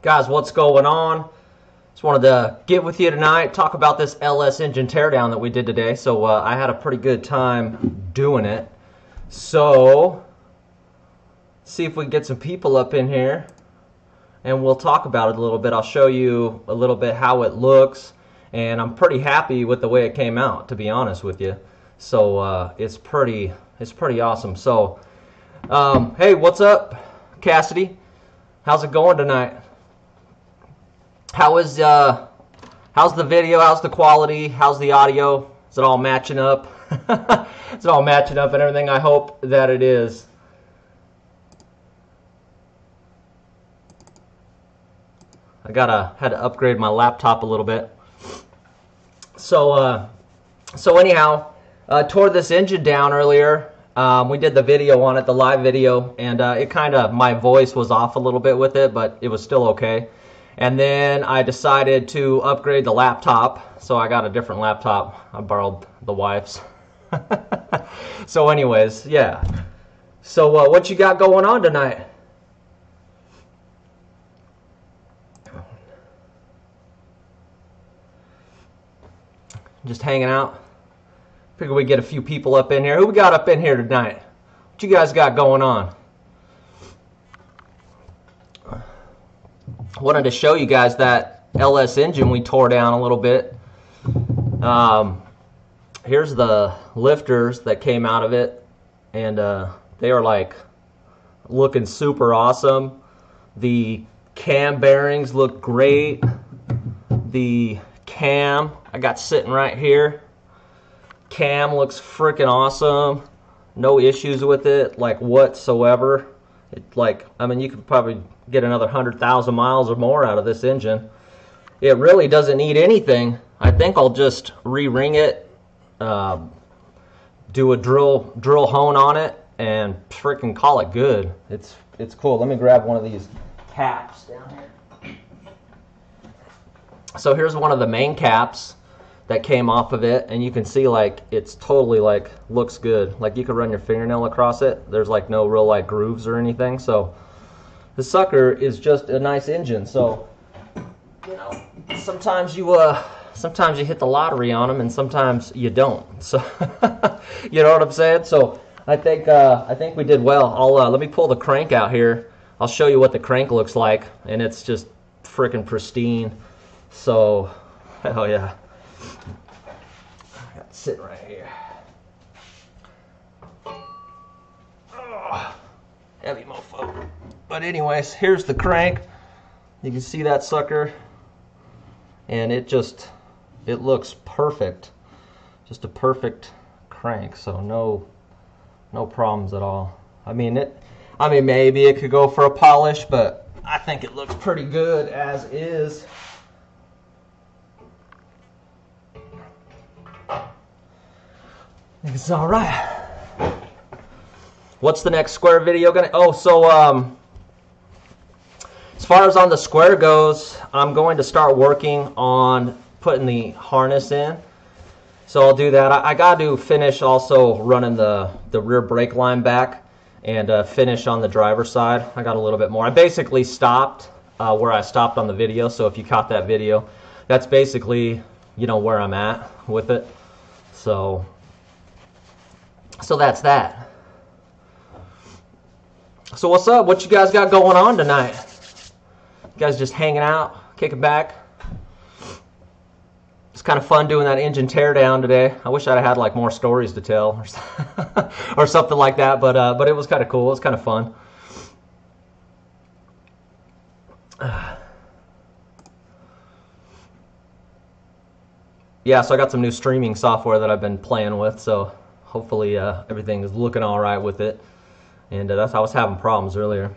Guys, what's going on? Just wanted to get with you tonight, talk about this LS engine teardown that we did today. So I had a pretty good time doing it. So see if we can get some people up in here and we'll talk about it a little bit. I'll show you a little bit how it looks, and I'm pretty happy with the way it came out, to be honest with you. So it's pretty awesome. So hey, what's up, Cassidy? How's it going tonight? How's the video? How's the quality? How's the audio? Is it all matching up? Is it all matching up and everything? I hope that it is. I had to upgrade my laptop a little bit. So anyhow, tore this engine down earlier. We did the video on it, the live video, and it kind of, my voice was off a little bit with it, but it was still okay. And then I decided to upgrade the laptop, so I got a different laptop. I borrowed the wife's. So anyways, yeah. So what you got going on tonight? Just hanging out. Figure we get a few people up in here. Who we got up in here tonight? What you guys got going on? Wanted to show you guys that LS engine we tore down a little bit. Here's the lifters that came out of it, and they are like looking super awesome. The cam bearings look great. The cam I got sitting right here, cam looks freaking awesome. No issues with it, like, whatsoever. I mean, you could probably get another 100,000 miles or more out of this engine. It really doesn't need anything. I think I'll just re-ring it, do a drill hone on it, and freaking call it good. It's cool. Let me grab one of these caps down here. So here's one of the main caps that came off of it, and you can see, like, it's totally, like, looks good. Like, you could run your fingernail across it. There's like no real, like, grooves or anything. So the sucker is just a nice engine. So, you know, sometimes you hit the lottery on them, and sometimes you don't. So you know what I'm saying? So I think we did well. Let me pull the crank out here. I'll show you what the crank looks like, and it's just freaking pristine. So hell yeah. I got it sitting right here. Oh, heavy mofo. But anyways, here's the crank. You can see that sucker, and it looks perfect. Just a perfect crank. So no problems at all. I mean, maybe it could go for a polish, but I think it looks pretty good as is. It's all right. What's the next square video gonna? Oh, so as far as on the square goes, I'm going to start working on putting the harness in. So I'll do that. I got to finish also running the rear brake line back and finish on the driver's side. I got a little bit more. I basically stopped where I stopped on the video. So if you caught that video, that's basically, you know, where I'm at with it. So that's that. So what's up? What you guys got going on tonight? You guys just hanging out, kicking back? It's kind of fun doing that engine teardown today. I wish I'd have had like more stories to tell or something like that, but it was kind of cool. It was kind of fun. Yeah, so I got some new streaming software that I've been playing with, so hopefully everything is looking all right with it. And I was having problems earlier.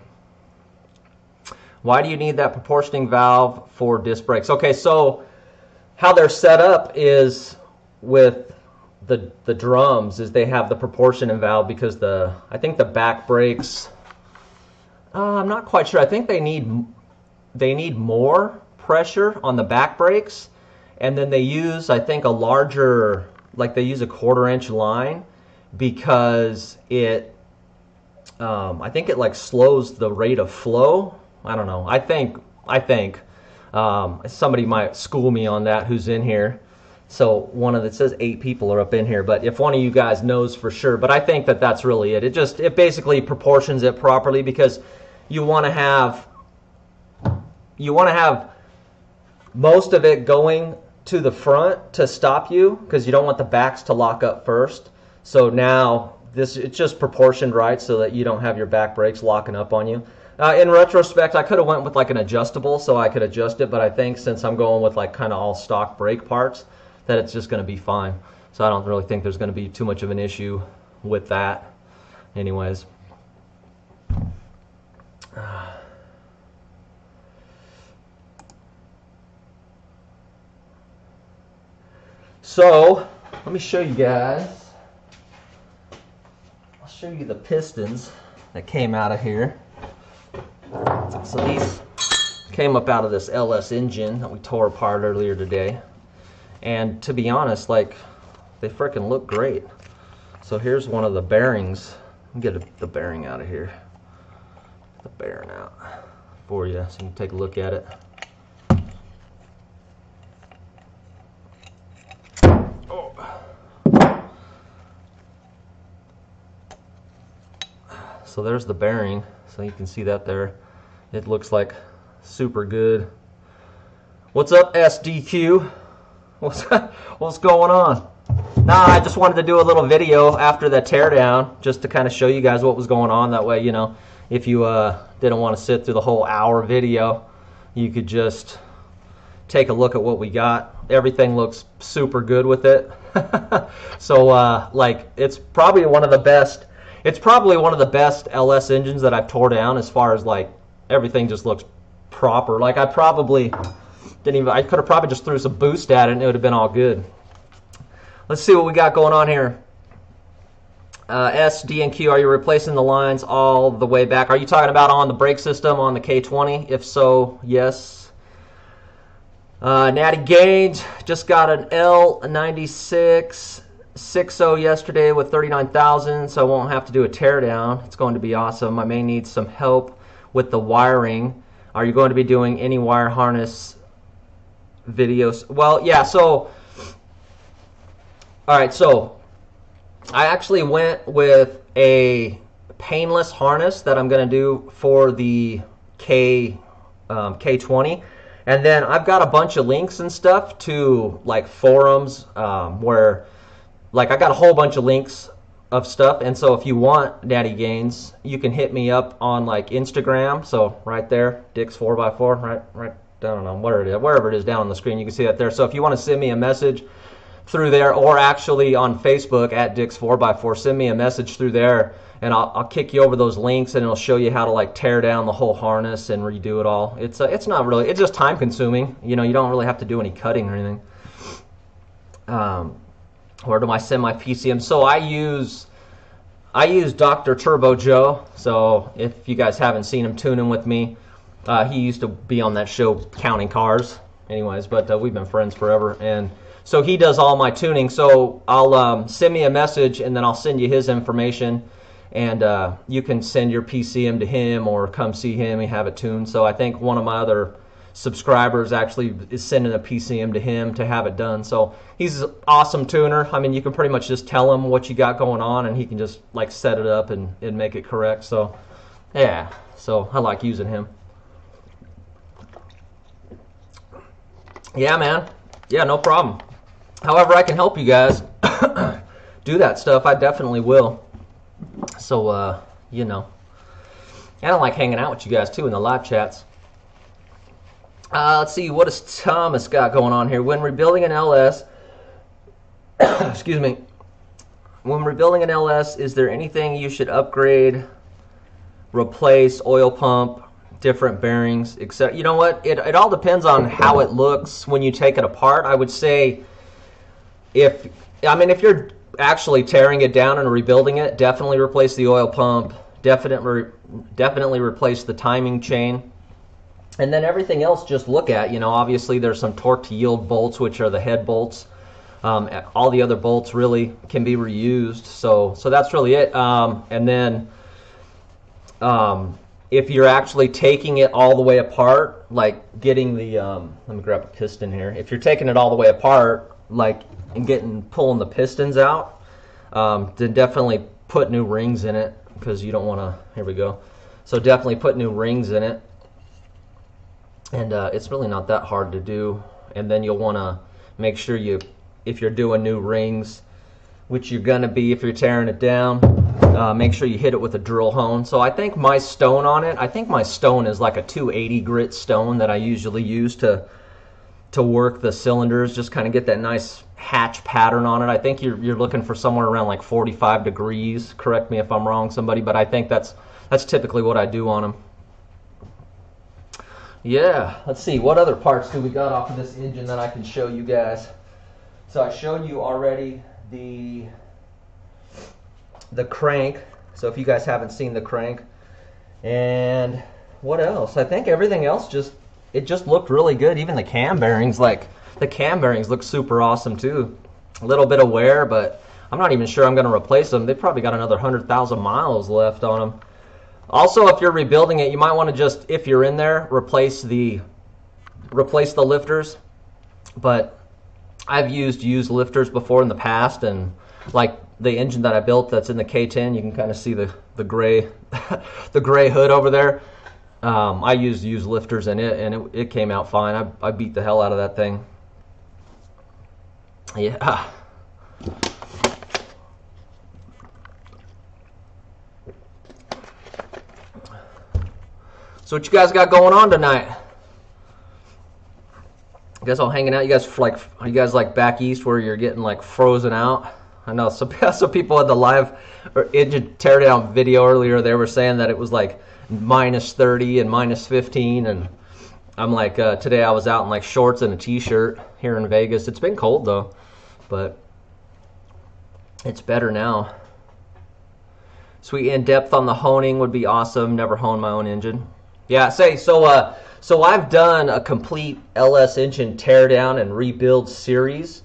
Why do you need that proportioning valve for disc brakes? Okay, so how they're set up is with the drums is they have the proportioning valve because I think the back brakes, I'm not quite sure. I think they need more pressure on the back brakes, and then they use, I think, a larger, like they use a 1/4 inch line because I think it like slows the rate of flow. I don't know. I think I think. Somebody might school me on that who's in here. So it says 8 people are up in here, but if one of you guys knows for sure, but I think that that's really it. It basically proportions it properly, because you want to have most of it going to the front to stop you, because you don't want the backs to lock up first. So now it's just proportioned right so that you don't have your back brakes locking up on you. In retrospect, I could have went with like an adjustable so I could adjust it, but I think since I'm going with like kind of all stock brake parts, that it's just going to be fine. So I don't really think there's going to be too much of an issue with that. Anyways. So, let me show you guys. I'll show you the pistons that came out of here. So these came up out of this LS engine that we tore apart earlier today. And to be honest, like, they freaking look great. So here's one of the bearings. Let me get the bearing out of here. The bearing out for you so you can take a look at it. So there's the bearing, so you can see that there. It looks like super good. What's up, SDQ? What's going on? Nah, I just wanted to do a little video after the teardown, just to kind of show you guys what was going on. That way, you know, if you didn't want to sit through the whole hour video, you could just take a look at what we got. Everything looks super good with it. So, like, it's probably one of the best. It's probably one of the best LS engines that I've tore down, as far as like everything just looks proper. Like I could have probably just threw some boost at it and it would have been all good. Let's see what we got going on here. S, D, and Q, are you replacing the lines all the way back? Are you talking about on the brake system on the K20? If so, yes. Natty Gaines just got an L96 6.0 yesterday with 39,000, so I won't have to do a teardown. It's going to be awesome. I may need some help with the wiring. Are you going to be doing any wire harness videos? Well, yeah, so all right, so I actually went with a painless harness that I'm going to do for the K20. And then I've got a bunch of links and stuff to like forums where, like, I got a whole bunch of links of stuff, and so if you want Natty Gaines, you can hit me up on like Instagram. So right there, Dick's 4x4, right down, I don't know, wherever it is down on the screen, you can see that there. So if you want to send me a message through there, or actually on Facebook at Dick's 4x4, send me a message through there, and I'll kick you over those links, and it'll show you how to like tear down the whole harness and redo it all. It's not really, it's just time consuming. You know, you don't really have to do any cutting or anything. Where do I send my PCM? So I use Dr. Turbo Joe. So if you guys haven't seen him tuning with me, he used to be on that show Counting Cars. Anyways, but we've been friends forever, and so he does all my tuning. So I'll send me a message, and then I'll send you his information, and you can send your PCM to him or come see him and have it tuned. So I think one of my other subscribers actually is sending a PCM to him to have it done. So he's an awesome tuner. I mean, you can pretty much just tell him what you got going on, and he can just like set it up and make it correct. So yeah, so I like using him. Yeah, man. Yeah, no problem. However I can help you guys do that stuff, I definitely will. So you know, and I like hanging out with you guys too in the live chats. Let's see, what does Thomas got going on here? When rebuilding an LS, excuse me, when rebuilding an LS, is there anything you should upgrade, replace, oil pump, different bearings, etc.? You know what? It all depends on how it looks when you take it apart. I would say if you're actually tearing it down and rebuilding it, definitely replace the oil pump, definitely replace the timing chain. And then everything else, just look at, you know, obviously there's some torque to yield bolts, which are the head bolts. All the other bolts really can be reused. So that's really it. And then if you're actually taking it all the way apart, like getting the let me grab a piston here. If you're taking it all the way apart, like and pulling the pistons out, then definitely put new rings in it, because you don't want to. Here we go. So definitely put new rings in it, and it's really not that hard to do. And then you'll want to make sure if you're doing new rings, which you're gonna be if you're tearing it down, make sure you hit it with a drill hone. So I think my stone on it, I think my stone is like a 280 grit stone that I usually use to work the cylinders, just kind of get that nice hatch pattern on it. I think you're looking for somewhere around like 45 degrees. Correct me if I'm wrong, somebody, but I think that's typically what I do on them. Yeah, let's see, what other parts do we got off of this engine that I can show you guys? So I showed you already the crank, so if you guys haven't seen the crank. And what else? I think everything else just looked really good. Even the cam bearings, look super awesome too. A little bit of wear, but I'm not even sure I'm going to replace them. They probably got another 100,000 miles left on them. Also, if you're rebuilding it, you might want to just, if you're in there, replace the lifters. But I've used lifters before in the past, and like the engine that I built that's in the K10, you can kind of see the gray the gray hood over there. I used lifters in it, and it came out fine. I beat the hell out of that thing. Yeah. So what you guys got going on tonight? You guys all hanging out? Are you guys like back east where you're getting like frozen out? I know some people had the live engine teardown video earlier. They were saying that it was like -30 and -15, and I'm like, today I was out in like shorts and a t-shirt here in Vegas. It's been cold though, but it's better now. Sweet in-depth on the honing would be awesome. Never honed my own engine. Yeah, so I've done a complete LS engine teardown and rebuild series.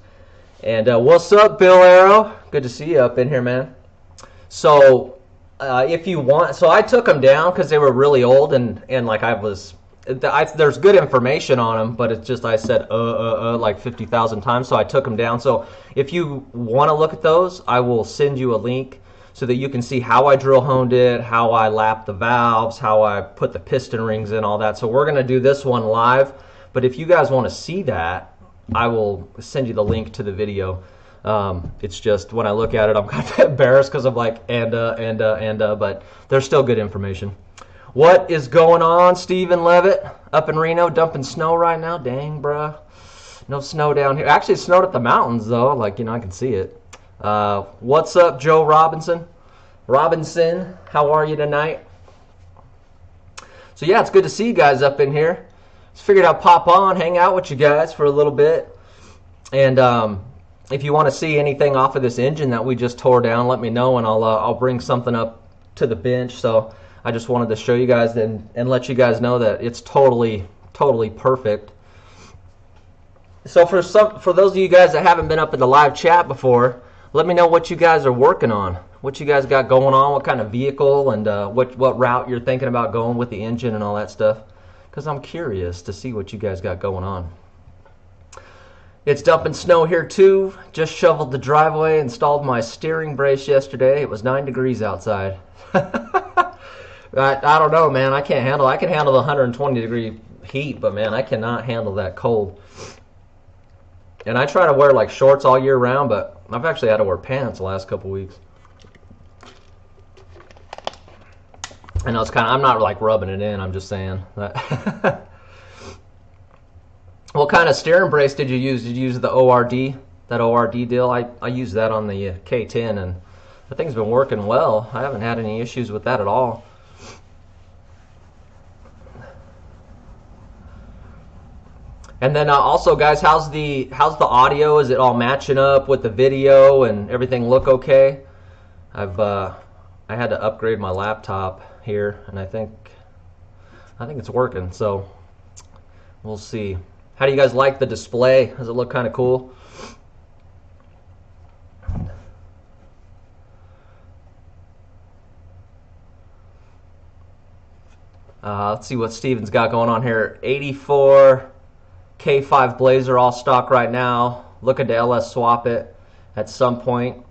And what's up, Bill Arrow? Good to see you up in here, man. So if you want, so I took them down because they were really old, and like there's good information on them, but it's just I said like 50,000 times, so I took them down. So if you want to look at those, I will send you a link so that you can see how I drill honed it, how I lapped the valves, how I put the piston rings in, all that. So we're going to do this one live, but if you guys want to see that, I will send you the link to the video. It's just when I look at it, I'm kind of embarrassed because I'm like, but there's still good information. What is going on, Stephen Levitt? Up in Reno, dumping snow right now? Dang, bruh. No snow down here. Actually, it snowed at the mountains, though. Like, I can see it. What's up, Joe Robinson? How are you tonight? So yeah, it's good to see you guys up in here. Just figured I'd pop on, hang out with you guys for a little bit. And if you want to see anything off of this engine that we just tore down, let me know, and I'll bring something up to the bench. So I just wanted to show you guys and let you guys know that it's totally perfect. So for those of you guys that haven't been up in the live chat before, let me know what you guys are working on, what you guys got going on, what kind of vehicle, and what route you're thinking about going with the engine and all that stuff, because I'm curious to see what you guys got going on. It's dumping snow here too. Just shoveled the driveway, installed my steering brace yesterday. It was 9 degrees outside. I don't know, man. I can handle the 120 degree heat, but man, I cannot handle that cold. And I try to wear like shorts all year round, but I've actually had to wear pants the last couple weeks. I know it's I'm not like rubbing it in, I'm just saying. What kind of steering brace did you use? Did you use the ORD, that ORD deal? I used that on the K10, and the thing's been working well. I haven't had any issues with that at all. And then also, guys, how's the audio? Is it all matching up with the video and everything look okay? I had to upgrade my laptop here, and I think it's working. So we'll see. How do you guys like the display? Does it look kind of cool? Let's see what Steven's got going on here. 84 K5 Blazer, all stock right now. Looking to LS swap it at some point.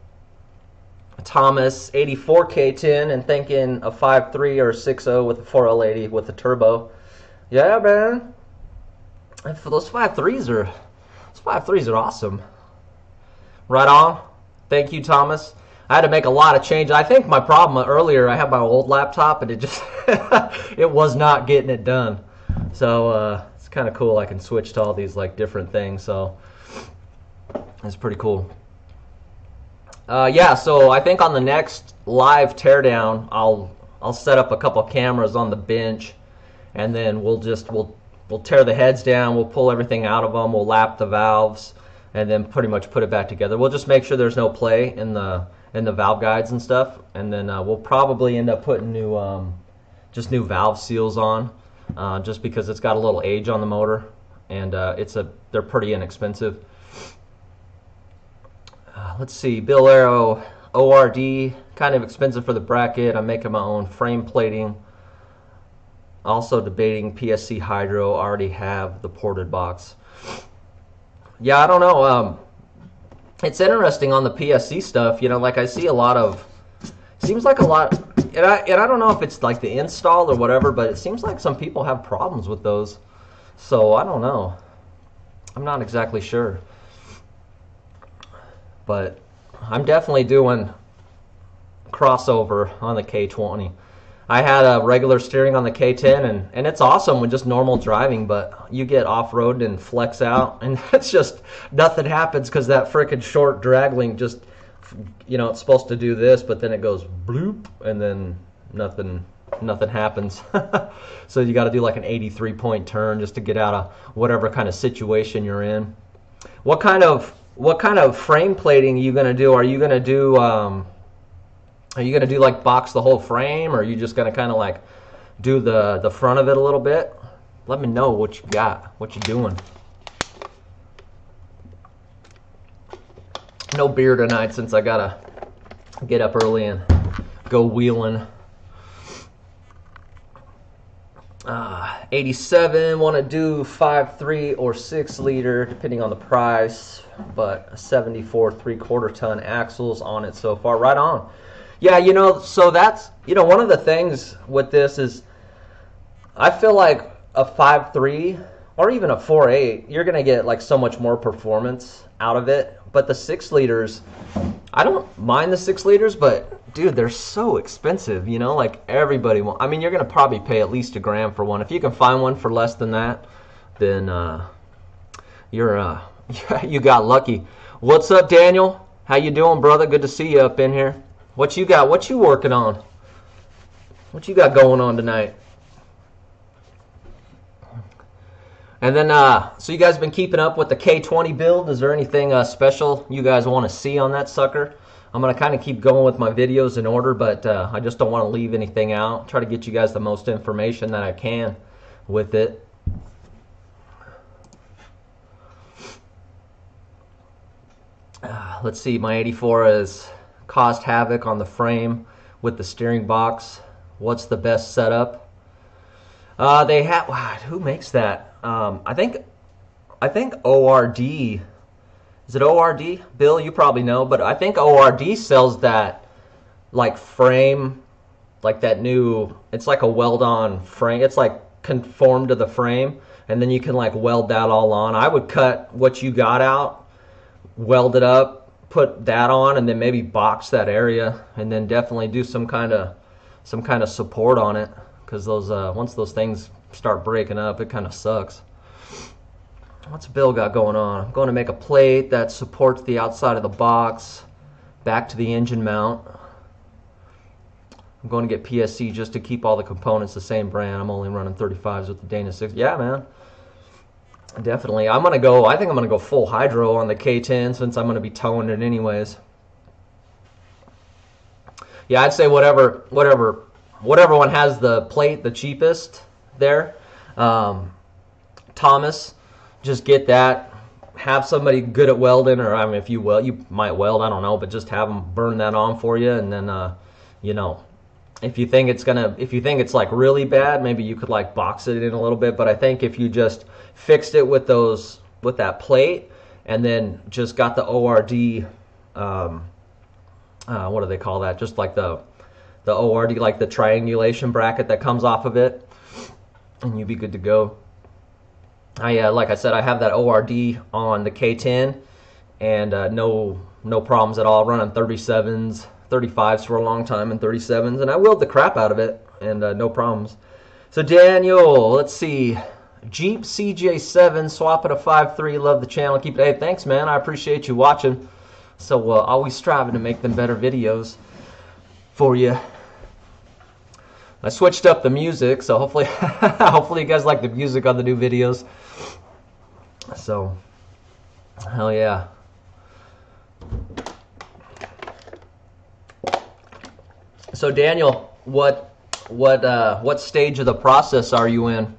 Thomas, 84 K10, and thinking a 5.3 or 6.0 with a 4L80 with a turbo. Yeah, man. Those 5.3s are awesome. Right on. Thank you, Thomas. I had to make a lot of changes. I think my problem earlier, I had my old laptop and it just it was not getting it done. So it's kind of cool. I can switch to all these like different things. So it's pretty cool. Yeah. So I think on the next live teardown, I'll set up a couple cameras on the bench, and then we'll tear the heads down. We'll pull everything out of them. We'll lap the valves, and then pretty much put it back together. We'll just make sure there's no play in the valve guides and stuff, and then we'll probably end up putting just new valve seals on, just because it's got a little age on the motor, and they're pretty inexpensive. Let's see, Bill Arrow, ORD, kind of expensive for the bracket. I'm making my own frame plating. Also debating PSC Hydro. Already have the ported box. Yeah, I don't know. It's interesting on the PSC stuff. You know, like I see a lot of, seems like a lot, and I don't know if it's like the install or whatever, but it seems like some people have problems with those. So I don't know. I'm not exactly sure. But I'm definitely doing crossover on the K20. I had a regular steering on the K10, and it's awesome when just normal driving, but you get off-road and flex out, and it's just nothing happens because that freaking short drag link just, you know, it's supposed to do this, but then it goes bloop, and then nothing happens. So you got to do like an 83-point turn just to get out of whatever kind of situation you're in. What kind of frame plating are you gonna do? Are you gonna do like box the whole frame, or are you just gonna kind of like do the front of it a little bit? Let me know what you got, what you're doing. No beer tonight since I gotta get up early and go wheeling. 87, want to do 5.3 or 6 liter depending on the price, but a 74 3/4 ton axles on it so far. Right on. Yeah, you know, so that's, you know, one of the things with this is I feel like a 5.3 or even a 4.8, you're going to get like so much more performance out of it. But the 6 liters, I don't mind the 6 liters, but dude, they're so expensive, you know, like everybody I mean, you're going to probably pay at least $1,000 for one. If you can find one for less than that, then you got lucky. What's up, Daniel? How you doing, brother? Good to see you up in here. What you got? What you working on? What you got going on tonight? And then, so you guys been keeping up with the K20 build. Is there anything special you guys want to see on that sucker? I'm going to kind of keep going with my videos in order, but I just don't want to leave anything out. Try to get you guys the most information that I can with it. Let's see, my 84 has caused havoc on the frame with the steering box. What's the best setup? They have, who makes that? I think ORD, is it ORD? Bill, you probably know, but I think ORD sells that like frame, like that new, it's like a weld-on frame. It's like conformed to the frame, and then you can like weld that all on. I would cut what you got out, weld it up, put that on, and then maybe box that area, and then definitely do some kind of support on it, because those once those things start breaking up, it kind of sucks. What's Bill got going on? I'm going to make a plate that supports the outside of the box back to the engine mount. I'm going to get PSC just to keep all the components the same brand. I'm only running 35s with the Dana 6. Yeah, man. Definitely. I think I'm going to go full hydro on the K10 since I'm going to be towing it anyways. Yeah, I'd say whatever one has the plate the cheapest there. Thomas, just get that. Have somebody good at welding, or I mean, if you might weld, I don't know, but just have them burn that on for you, and then you know, If you think it's like really bad, maybe you could like box it in a little bit. But I think if you just fixed it with that plate and then just got the ORD, what do they call that? Just like the ORD, like the triangulation bracket that comes off of it, and you'd be good to go. Like I said, I have that ORD on the K10, and no problems at all. Running 37s, 35s for a long time, and 37s, and I willed the crap out of it, and no problems. So Daniel, let's see, Jeep CJ7, swap at a 5.3. Love the channel. Keep it. Hey, thanks, man. I appreciate you watching. So always striving to make them better videos for you. I switched up the music, so hopefully hopefully you guys like the music on the new videos. So hell yeah. So Daniel, what stage of the process are you in?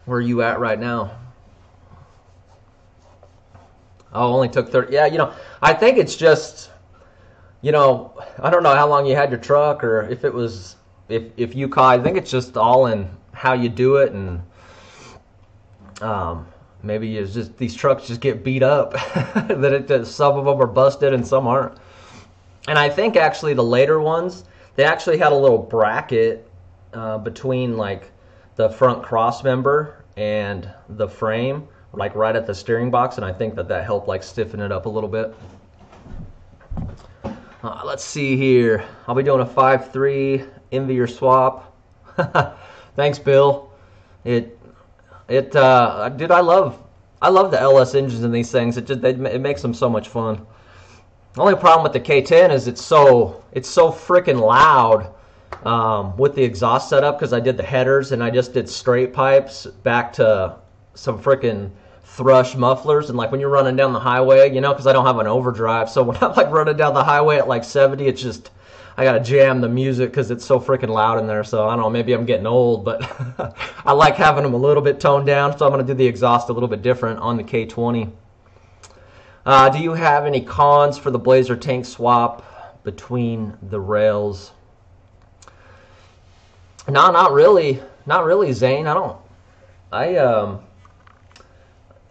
Where are you at right now? Oh, only took 30. Yeah, you know, I think it's just, you know, I don't know how long you had your truck, or if it was, if you caught, I think it's just all in how you do it, and maybe it's just these trucks just get beat up, that some of them are busted and some aren't. And I think actually the later ones, they actually had a little bracket between like the front cross member and the frame, like right at the steering box, and I think that helped like stiffen it up a little bit. Let's see here. I'll be doing a 5.3 envy your swap. Thanks, Bill. Dude, I love the LS engines in these things. It makes them so much fun. The only problem with the K10 is it's so freaking loud with the exhaust setup, because I did the headers and I just did straight pipes back to some freaking thrush mufflers, and like when you're running down the highway, you know, because I don't have an overdrive, so when I'm like running down the highway at like 70, it's just, I gotta jam the music because it's so freaking loud in there. So I don't know, maybe I'm getting old, but I like having them a little bit toned down, so I'm gonna do the exhaust a little bit different on the K20. Do you have any cons for the Blazer tank swap between the rails? No, not really, Zane.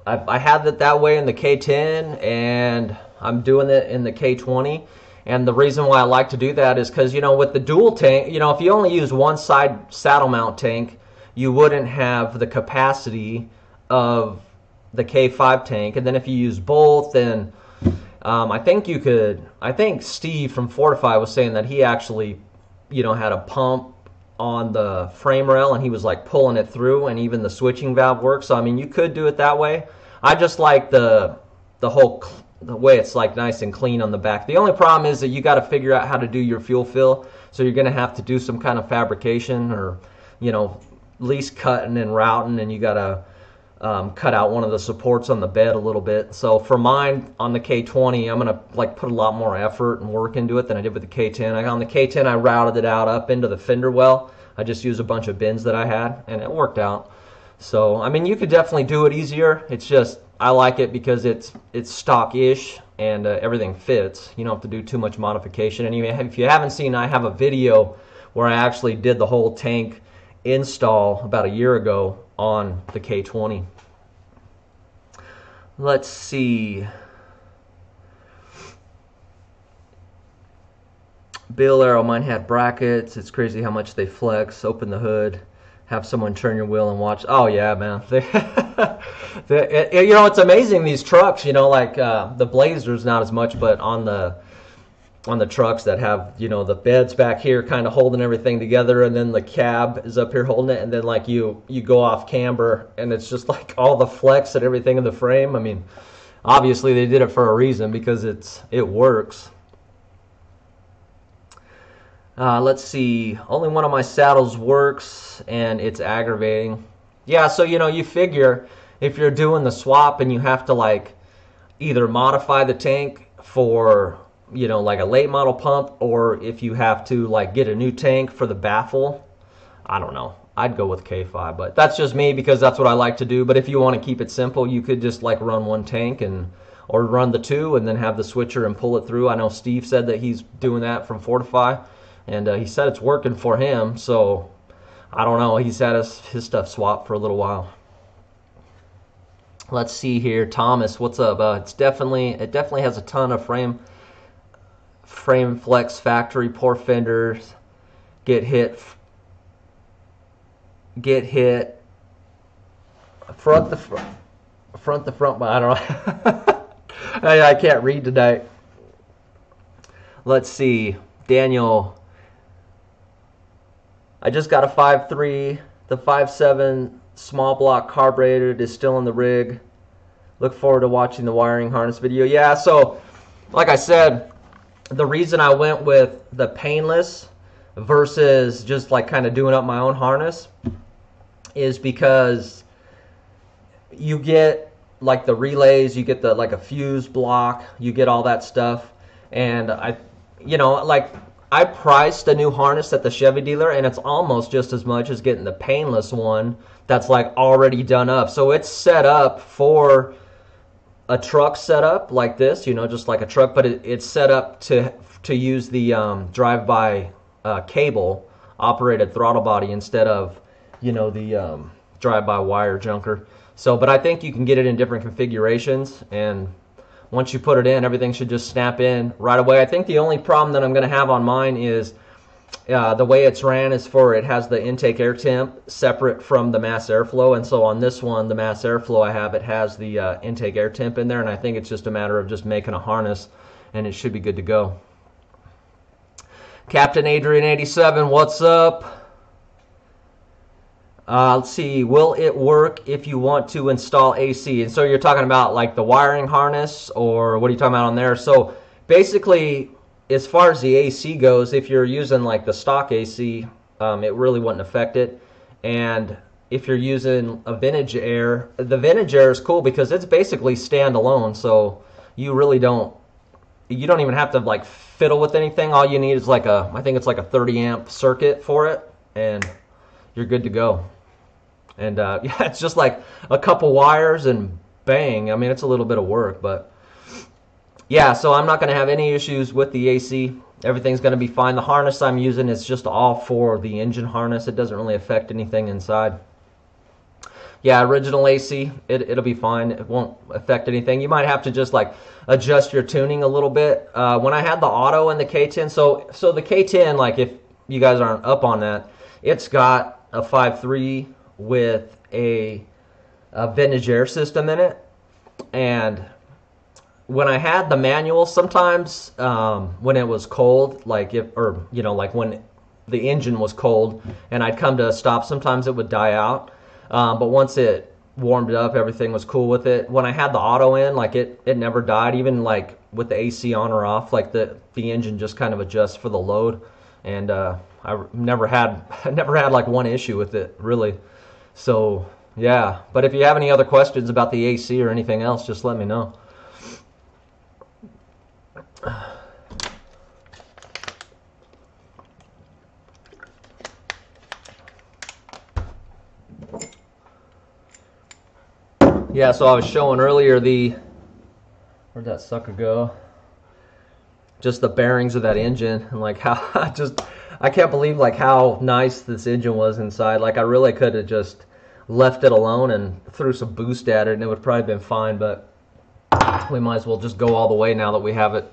I had it that way in the K10, and I'm doing it in the K20. And the reason why I like to do that is because, you know, with the dual tank, you know, if you only use one side saddle mount tank, you wouldn't have the capacity of the K5 tank. And then if you use both, then I think Steve from Fortify was saying that he actually, you know, had a pump on the frame rail, and he was like pulling it through, and even the switching valve works. So I mean, you could do it that way. I just like the way it's like nice and clean on the back. The only problem is that you got to figure out how to do your fuel fill, so you're going to have to do some kind of fabrication, or, you know, at least cutting and routing, and you got to cut out one of the supports on the bed a little bit. So for mine on the K20, I'm going to like put a lot more effort and work into it than I did with the K10. On the K10, I routed it out up into the fender well. I just used a bunch of bins that I had, and it worked out. So I mean, you could definitely do it easier. It's just, I like it because it's stock-ish, and everything fits. You don't have to do too much modification. And if you haven't seen, I have a video where I actually did the whole tank install about a year ago on the K20. Let's see. Bill Arrow, mine had brackets. It's crazy how much they flex. Open the hood, have someone turn your wheel and watch. Oh yeah, man. You know, it's amazing, these trucks, you know, like the Blazers not as much, but on the trucks that have, you know, the beds back here kind of holding everything together, and then the cab is up here holding it, and then like you go off camber, and it's just like all the flex and everything in the frame. I mean, obviously they did it for a reason, because it works. Let's see. Only one of my saddles works, and it's aggravating. Yeah, so, you know, you figure if you're doing the swap and you have to like either modify the tank for, you know, like a late model pump, or if you have to like get a new tank for the baffle, I don't know. I'd go with K5, but that's just me because that's what I like to do. But if you want to keep it simple, you could just like run one tank or run the two and then have the switcher and pull it through. I know Steve said that he's doing that from Fortify, and he said it's working for him. So I don't know. He's had his stuff swapped for a little while. Let's see here, Thomas. What's up? It definitely has a ton of frame flex factory. Poor fenders. Get hit. Front the front. But I don't know. I can't read tonight. Let's see, Daniel. I just got a 5.3. The 5.7 small block carburetor is still in the rig. Look forward to watching the wiring harness video. Yeah, so like I said, the reason I went with the painless versus just like kind of doing up my own harness is because you get like the relays, you get the like a fuse block, you get all that stuff. And I priced a new harness at the Chevy dealer, and it's almost just as much as getting the painless one that's like already done up. So it's set up for a truck setup like this, just like a truck, but it's set up to use the drive-by cable operated throttle body instead of the drive-by wire junker. So, but I think you can get it in different configurations, and once you put it in, everything should just snap in right away. I think the only problem that I'm going to have on mine is the way it's ran is it has the intake air temp separate from the mass airflow. And so on this one, the mass airflow I have, it has the intake air temp in there. And I think it's just a matter of just making a harness, and it should be good to go. Captain Adrian 87, what's up? Let's see, will it work if you want to install AC? And so you're talking about like the wiring harness, or what are you talking about on there? So basically, as far as the AC goes, if you're using like the stock AC, it really wouldn't affect it. And if you're using a vintage air, the vintage air is cool because it's basically standalone. So you really don't even have to like fiddle with anything. All you need is like I think it's like a 30 amp circuit for it, and you're good to go. And yeah, it's just like a couple wires and bang. I mean, it's a little bit of work, but yeah, so I'm not going to have any issues with the AC. Everything's going to be fine. The harness I'm using is just all for the engine harness. It doesn't really affect anything inside. Yeah, original AC, it'll be fine. It won't affect anything. You might have to just like adjust your tuning a little bit. When I had the auto and the K10, so the K10, like if you guys aren't up on that, it's got a 5.3 with a vintage air system in it. And when I had the manual, sometimes when it was cold, like when the engine was cold and I'd come to a stop, sometimes it would die out. But once it warmed up, everything was cool with it. When I had the auto in, like it never died, even like with the AC on or off, like the engine just kind of adjusts for the load. And I never had like one issue with it, really. So yeah, but if you have any other questions about the AC or anything else, just let me know. Yeah, so I was showing earlier where'd that sucker go? Just the bearings of that engine, and like how I can't believe like how nice this engine was inside. Like I really could have just left it alone and threw some boost at it and it would probably been fine, but we might as well just go all the way now that we have it,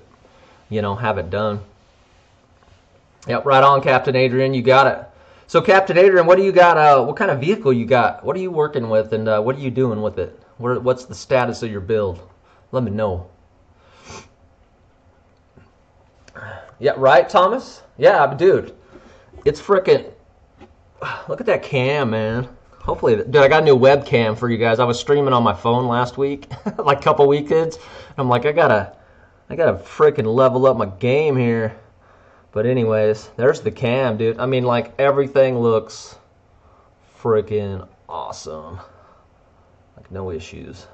have it done. Yep, right on, Captain Adrian, you got it. So Captain Adrian, what do you got, what kind of vehicle you got? What are you working with, and what are you doing with it? What's the status of your build? Let me know. Yeah, right, Thomas? Yeah, dude, it's freaking, look at that cam, man. Hopefully, dude, I got a new webcam for you guys. I was streaming on my phone last week, like a couple weekends. I'm like, I gotta freaking level up my game here. But anyways, there's the cam, dude. I mean, like, everything looks freaking awesome. Like, no issues.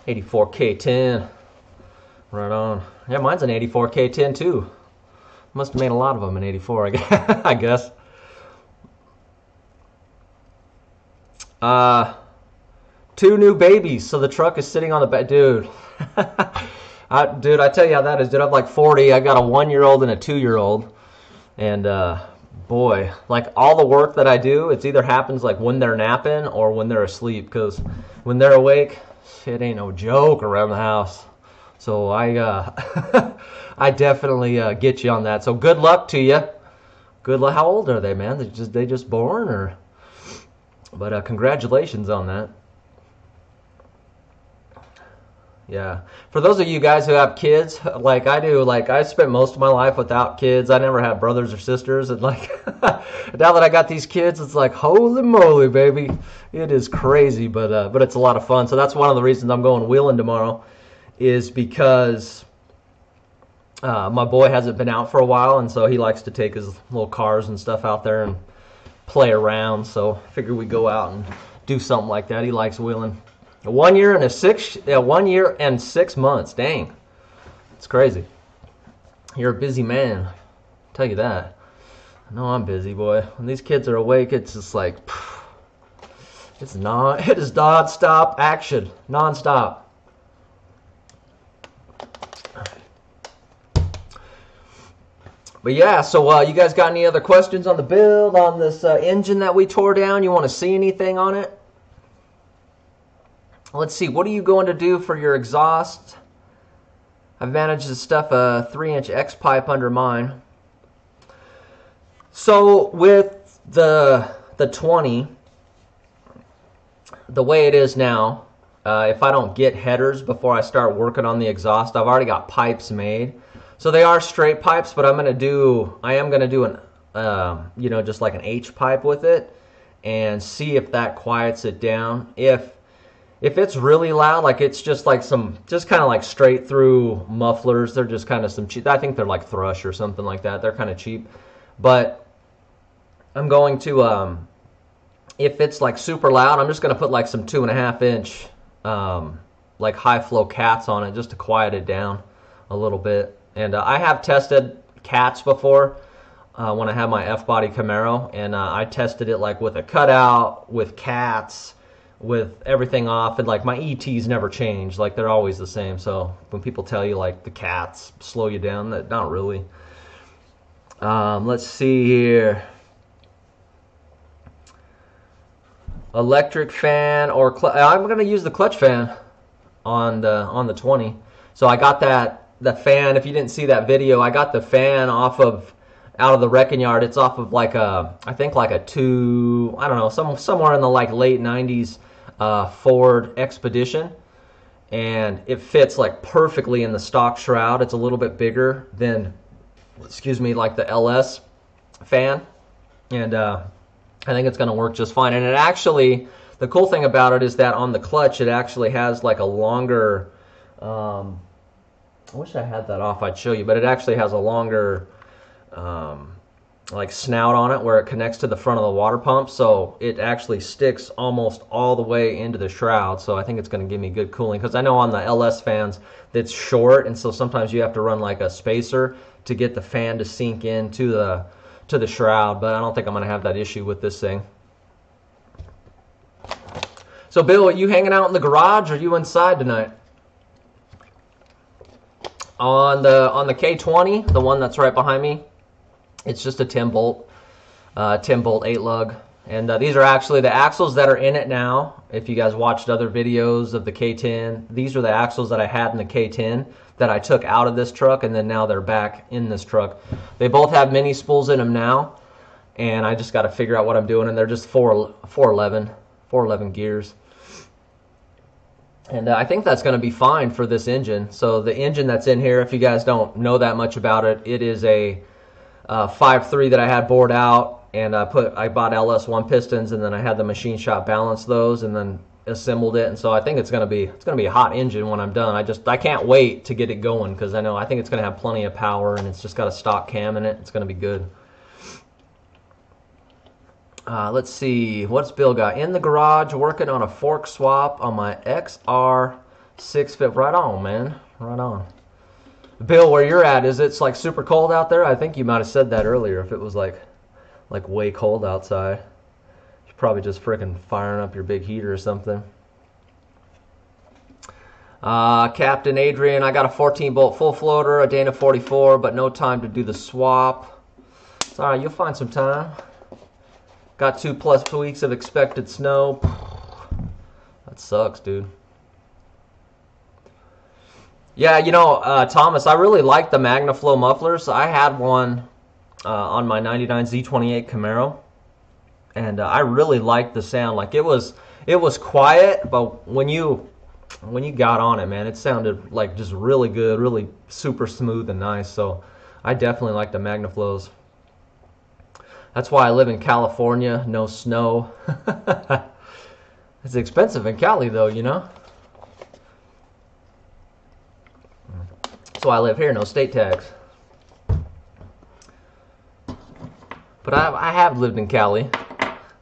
'84 K10. Right on. Yeah, mine's an '84 K10 too. Must have made a lot of them in '84, I guess. 2 new babies. So the truck is sitting on the back. Dude. Dude, I tell you how that is. Dude, I'm like 40. I got a 1-year-old and a 2-year-old. And boy, like all the work that I do, it's either happens like when they're napping or when they're asleep. Because when they're awake, it ain't no joke around the house. So I I definitely get you on that. So good luck to you. Good luck. How old are they, man? They just born, or? But congratulations on that. Yeah. For those of you guys who have kids, like I do, like I spent most of my life without kids. I never had brothers or sisters, and like now that I got these kids, it's like holy moly, baby, it is crazy, but it's a lot of fun. So that's one of the reasons I'm going wheeling tomorrow, is because my boy hasn't been out for a while, and so he likes to take his little cars and stuff out there and play around. So I figure we go out and do something like that. He likes wheeling. 1 year and 1 year and 6 months. Dang, it's crazy. You're a busy man, I'll tell you that. I know I'm busy, boy. When these kids are awake, it's just like it is non-stop action, non-stop. But yeah, so you guys got any other questions on the build, on this engine that we tore down? You want to see anything on it? Let's see, what are you going to do for your exhaust? I've managed to stuff a 3-inch X pipe under mine. So with the 20, the way it is now, if I don't get headers before I start working on the exhaust, I've already got pipes made. So they are straight pipes, but I am gonna do an you know, just like an H pipe with it, and see if that quiets it down. If it's really loud, like it's just like just kind of like straight through mufflers, they're just kind of some cheap, I think they're like Thrush or something like that. They're kind of cheap. But I'm going to, if it's like super loud, I'm just going to put like some 2.5-inch like high flow cats on it just to quiet it down a little bit. And I have tested cats before when I had my F-body Camaro, and I tested it like with a cutout, with cats, with everything off, and like my ETs never change, like they're always the same. So when people tell you like the cats slow you down, that not really. Let's see here. Electric fan or I'm going to use the clutch fan on the 20. So I got the fan. If you didn't see that video, I got the fan out of the wrecking yard. It's off of like I think like a I don't know, somewhere in the like late 90s Ford Expedition, and it fits like perfectly in the stock shroud. It's a little bit bigger than, excuse me, like the LS fan, and I think it's going to work just fine. And it actually, the cool thing about it is that on the clutch, it actually has like a longer, I wish I had that off, I'd show you, but it actually has a longer like snout on it where it connects to the front of the water pump, so it actually sticks almost all the way into the shroud. So I think it's going to give me good cooling, because I know on the LS fans it's short, and so sometimes you have to run like a spacer to get the fan to sink into the shroud, but I don't think I'm going to have that issue with this thing. So Bill, are you hanging out in the garage or are you inside tonight? On the K20, the one that's right behind me, it's just a 10 bolt 8 lug, and these are actually the axles that are in it now. If you guys watched other videos of the K10, these are the axles that I had in the K10 that I took out of this truck, and then now they're back in this truck. They both have mini spools in them now, and I just got to figure out what I'm doing, and they're just 411 gears. And I think that's going to be fine for this engine. So the engine that's in here, if you guys don't know that much about it, it is a 5.3 that I had bored out, and I bought LS1 pistons, and then I had the machine shop balance those, and then assembled it. And so I think it's going to be a hot engine when I'm done. I can't wait to get it going, because I think it's going to have plenty of power, and it's just got a stock cam in it. It's going to be good. Let's see, what's Bill got? In the garage, working on a fork swap on my XR 650. Right on, man. Right on. Bill, where you're at, is it like super cold out there? I think you might have said that earlier, if it was like way cold outside. You're probably just freaking firing up your big heater or something. Captain Adrian, I got a 14 bolt full floater, a Dana 44, but no time to do the swap. It's alright, you'll find some time. Got 2+ weeks of expected snow. That sucks, dude. Yeah, you know, Thomas, I really like the MagnaFlow mufflers. I had one on my 99 Z28 Camaro, and I really liked the sound. Like, it was quiet, but when you got on it, man, it sounded like just really good, really super smooth and nice. So I definitely like the MagnaFlows. That's why I live in California, no snow. It's expensive in Cali, though, you know. That's why I live here, no state tax. But I have lived in Cali,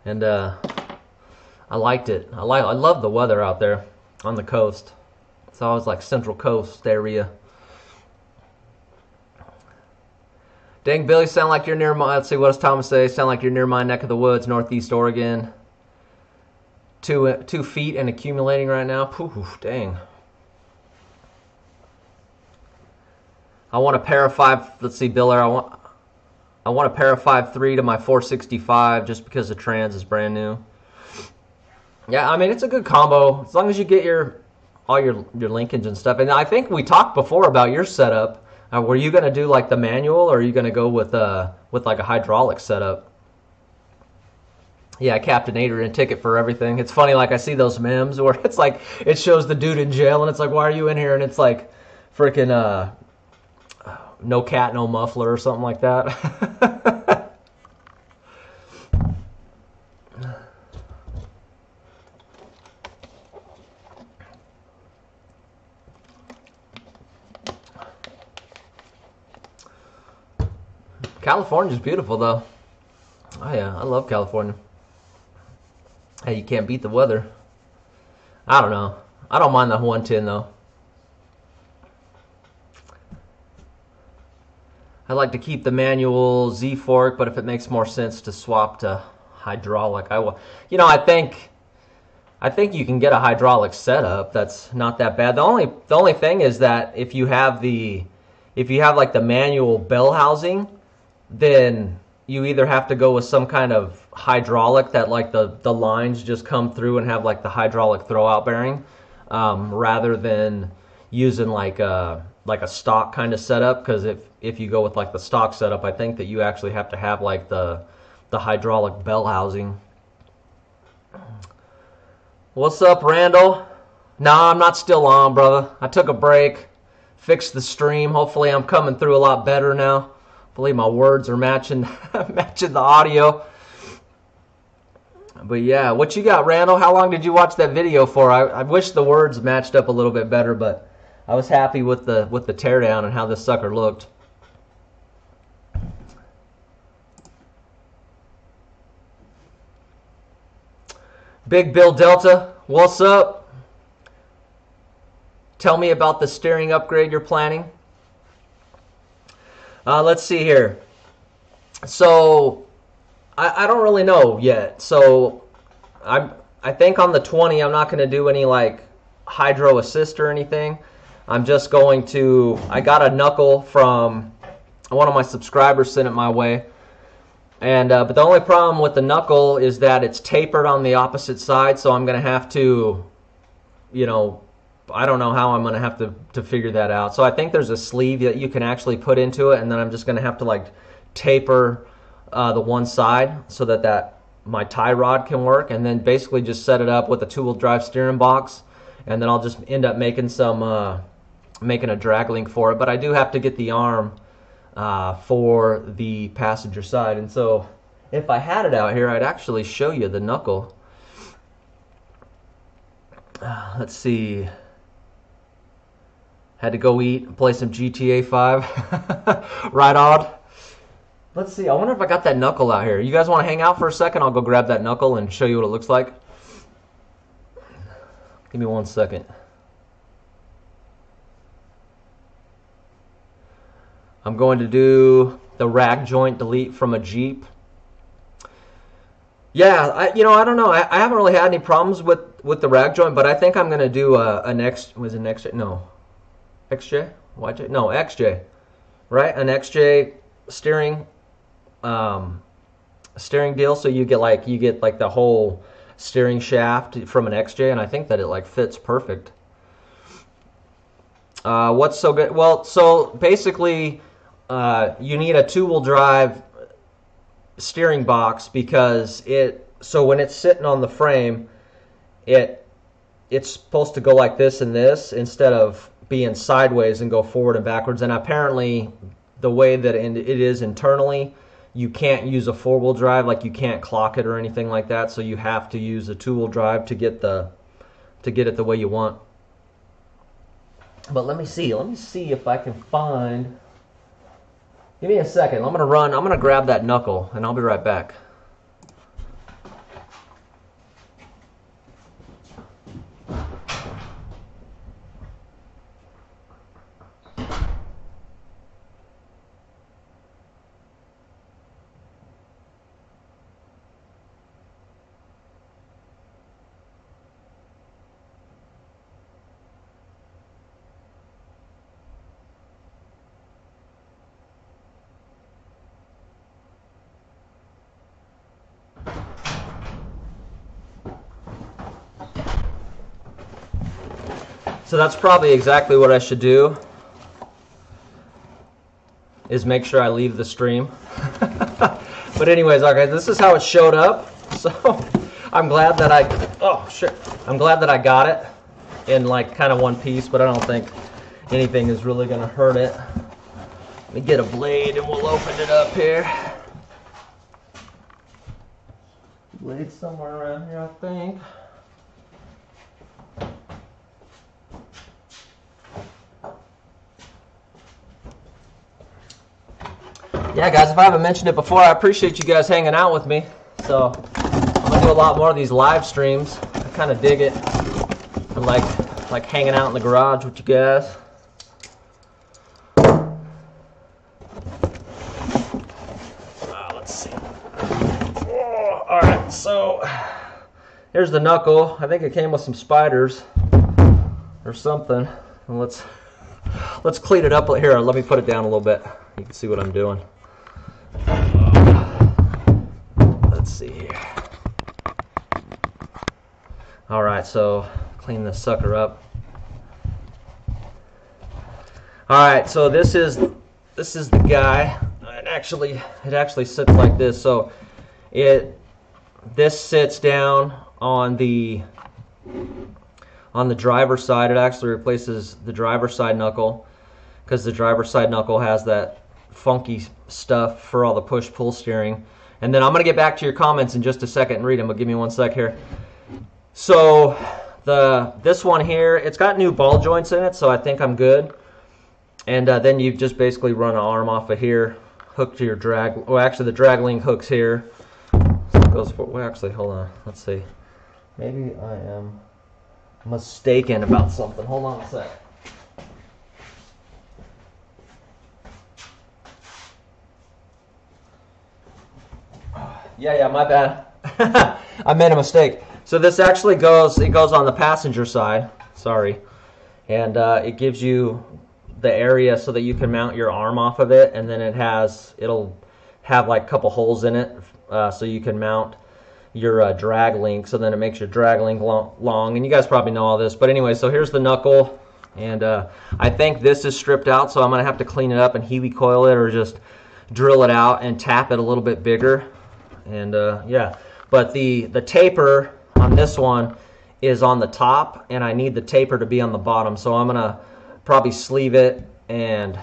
and I liked it. I love the weather out there on the coast. It's always like Central Coast area. Dang, Billy, sound like you're near my, let's see, what does Thomas say? Sound like you're near my neck of the woods, Northeast Oregon. 2 feet and accumulating right now. Poof, dang. I want a pair of 5, let's see, Biller, I want a pair of 5.3 to my 465 just because the trans is brand new. Yeah, I mean, it's a good combo as long as you get all your linkage and stuff. And I think we talked before about your setup. Were you gonna do like the manual, or are you gonna go with like a hydraulic setup? Yeah, Captain Adrian, ticket for everything. It's funny, like I see those memes where it's like it shows the dude in jail, and it's like, why are you in here? And it's like freaking no cat, no muffler, or something like that. California's beautiful, though. Oh, yeah, I love California. Hey, you can't beat the weather. I don't know. I don't mind the 110, though. I like to keep the manual Z-fork, but if it makes more sense to swap to hydraulic, I will. You know, I think you can get a hydraulic setup. That's not that bad. The only thing is that if you have like the manual bell housing, then you either have to go with some kind of hydraulic that like the lines just come through and have like the hydraulic throwout bearing, rather than using like a stock kind of setup. Because if you go with like the stock setup, I think that you actually have to have like the hydraulic bell housing. What's up, Randall? Nah, I'm not still on, brother. I took a break, fixed the stream. Hopefully I'm coming through a lot better now. I believe my words are matching the audio. But yeah, what you got, Randall? How long did you watch that video for? I wish the words matched up a little bit better, but I was happy with the teardown and how this sucker looked. Big Bill Delta, what's up? Tell me about the steering upgrade you're planning. Let's see here. So I don't really know yet. So I think on the 20 I'm not going to do any like hydro assist or anything. I'm just going to, I got a knuckle from one of my subscribers, sent it my way. And but the only problem with the knuckle is that it's tapered on the opposite side, so I'm going to have to, you know, I don't know how I'm going to have to figure that out. So I think there's a sleeve that you can actually put into it, and then I'm just going to have to like taper the one side so that my tie rod can work, and then basically just set it up with a 2-wheel drive steering box, and then I'll just end up making making a drag link for it. But I do have to get the arm for the passenger side, and so if I had it out here, I'd actually show you the knuckle. Let's see. Had to go eat and play some GTA 5. Right on. Let's see. I wonder if I got that knuckle out here. You guys want to hang out for a second? I'll go grab that knuckle and show you what it looks like. Give me 1 second. I'm going to do the rack joint delete from a Jeep. Yeah, I don't know. I haven't really had any problems with with the rack joint, but I think I'm gonna do an X. Was it an XJ? No, XJ? YJ? No, XJ. Right, an XJ steering steering deal. So you get like the whole steering shaft from an XJ, and I think that it like fits perfect. What's so good? Well, so basically, you need a two-wheel drive steering box because so when it's sitting on the frame, it's supposed to go like this and this instead of being sideways and go forward and backwards. And apparently, the way that it is internally, you can't use a four-wheel drive, like you can't clock it or anything like that. So you have to use a two-wheel drive to get it the way you want. But let me see if I can find. Give me a second. I'm gonna grab that knuckle, and I'll be right back. So that's probably exactly what I should do, is make sure I leave the stream. But anyways, okay, this is how it showed up. So I'm glad that I'm glad that I got it in like kind of one piece, but I don't think anything is really gonna hurt it. Let me get a blade and we'll open it up here. Blade somewhere around here, I think. Yeah, guys, if I haven't mentioned it before, I appreciate you guys hanging out with me. So I'm gonna do a lot more of these live streams. I kind of dig it. I like hanging out in the garage with you guys. Let's see. All right, so here's the knuckle. I think it came with some spiders or something. And let's clean it up here. Let me put it down a little bit. You can see what I'm doing. Let's see here. All right, so clean this sucker up. All right, so this is the guy. It actually sits like this. So this sits down on the driver's side. It actually replaces the driver's side knuckle because the driver's side knuckle has that funky stuff for all the push-pull steering. And then I'm going to get back to your comments in just a second and read them, but give me one sec here. So this one here, it's got new ball joints in it, so I think I'm good. And then you just basically run an arm off of here, hook to your drag. Well, actually, the drag link hooks here. So it goes for, well, actually, hold on. Let's see. Maybe I am mistaken about something. Hold on a sec. Yeah, my bad. I made a mistake. So this actually goes on the passenger side. Sorry. And it gives you the area so that you can mount your arm off of it, and then it'll have like a couple holes in it so you can mount your drag link, so then it makes your drag link long. And you guys probably know all this, but anyway, so here's the knuckle, and I think this is stripped out, so I'm gonna have to clean it up and Healy coil it or just drill it out and tap it a little bit bigger. And yeah, but the taper on this one is on the top, and I need the taper to be on the bottom, so I'm gonna probably sleeve it and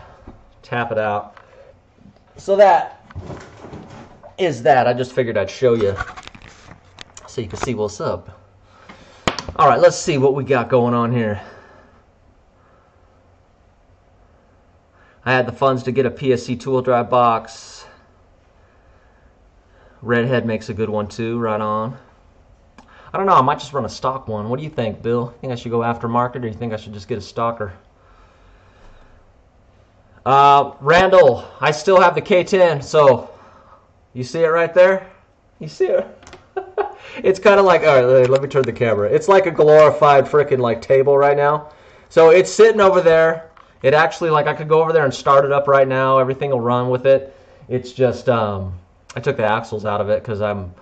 tap it out. So that is that. I just figured I'd show you so you can see what's up. All right, let's see what we got going on here. I had the funds to get a PSC tool drive box. Redhead makes a good one too, right on. I don't know, I might just run a stock one. What do you think, Bill? You think I should go aftermarket, or you think I should just get a stocker? Randall, I still have the K10, so you see it right there? You see it? It's kind of like, all right, let me turn the camera. It's like a glorified freaking like table right now. So it's sitting over there. It actually, like, I could go over there and start it up right now. Everything will run with it. It's just, I took the axles out of it because I'm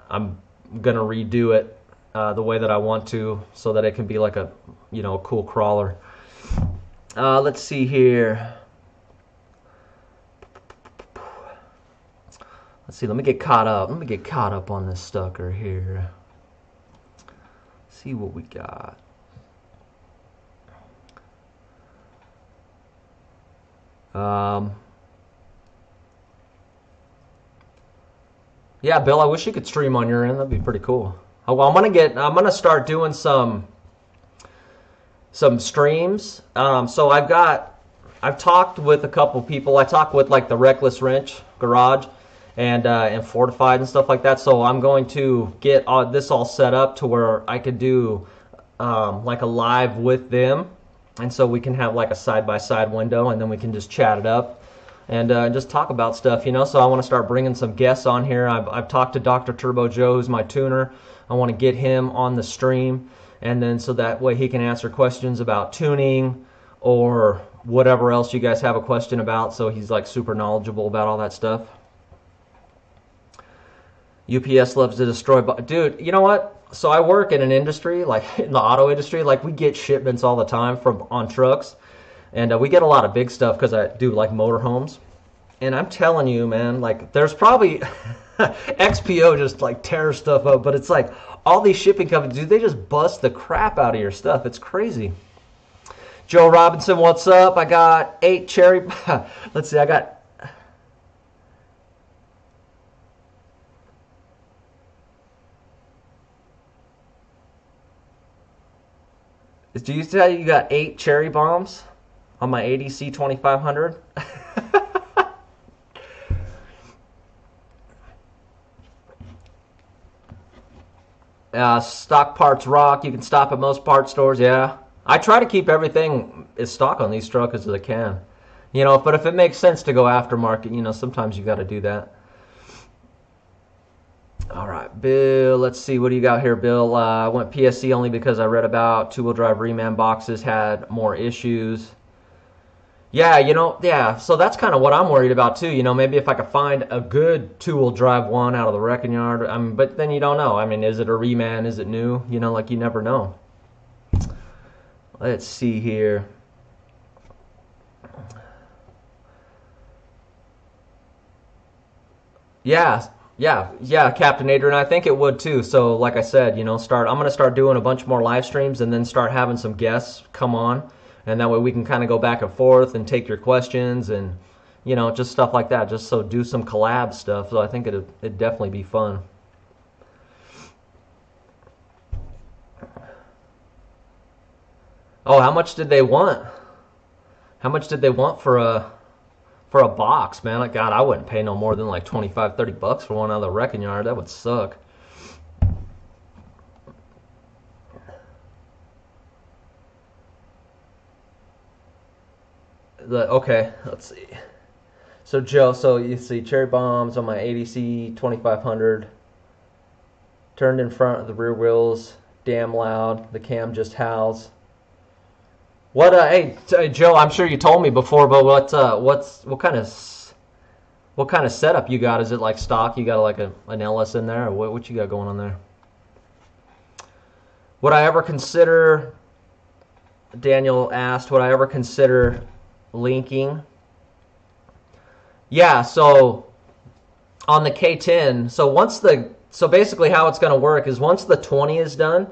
gonna redo it the way that I want to, so that it can be like a, you know, a cool crawler. Let's see here. Let's see. Let me get caught up. Let me get caught up on this sucker here. See what we got. Yeah, Bill, I wish you could stream on your end. That'd be pretty cool. Oh, well, I'm gonna start doing some streams. So I've talked with a couple people. I talked with like the Reckless Wrench Garage and Fortified and stuff like that. So I'm going to get this all set up to where I could do like a live with them, and so we can have like a side-by-side window, and then we can just chat it up and just talk about stuff, you know. So I want to start bringing some guests on here. I've talked to Dr. Turbo Joe, who's my tuner. I want to get him on the stream, and then so that way he can answer questions about tuning or whatever else you guys have a question about. So he's like super knowledgeable about all that stuff. UPS loves to destroy, dude, you know what? So I work in an industry, like in the auto industry, like we get shipments all the time on trucks, and we get a lot of big stuff because I do like motorhomes. And I'm telling you, man, like there's probably XPO just like tears stuff up, but it's like all these shipping companies, dude, they just bust the crap out of your stuff. It's crazy. Joe Robinson, what's up? I got 8 cherry. Let's see, I got. Do you say you got 8 cherry bombs on my ADC 2500? Stock parts rock. You can stop at most parts stores. Yeah, I try to keep everything as stock on these trucks as I can. You know, but if it makes sense to go aftermarket, you know, sometimes you got to do that. All right, Bill, let's see. What do you got here, Bill? I went PSC only because I read about two-wheel drive reman boxes had more issues. Yeah, you know, yeah, so that's kind of what I'm worried about too. You know, maybe if I could find a good two-wheel drive one out of the wrecking yard. I mean, but then you don't know. I mean, is it a reman? Is it new? You know, like you never know. Let's see here. Yeah, Captain Adrian, I think it would too. So like I said, you know, I'm going to start doing a bunch more live streams and then start having some guests come on. And that way we can kind of go back and forth and take your questions and, you know, just stuff like that. Just so do some collab stuff. So I think it'd definitely be fun. Oh, how much did they want? How much did they want for a box, man? Like, God, I wouldn't pay no more than like 25, 30 bucks for one out of the wrecking yard. That would suck. Okay, let's see. So Joe, so you see cherry bombs on my ADC 2500. Turned in front of the rear wheels, damn loud. The cam just howls. What? Hey, Joe, I'm sure you told me before, but what kind of setup you got? Is it like stock? You got like an LS in there, or what you got going on there? Would I ever consider? Daniel asked, would I ever consider linking? Yeah. So on the K10, so basically how it's going to work is once the 20 is done.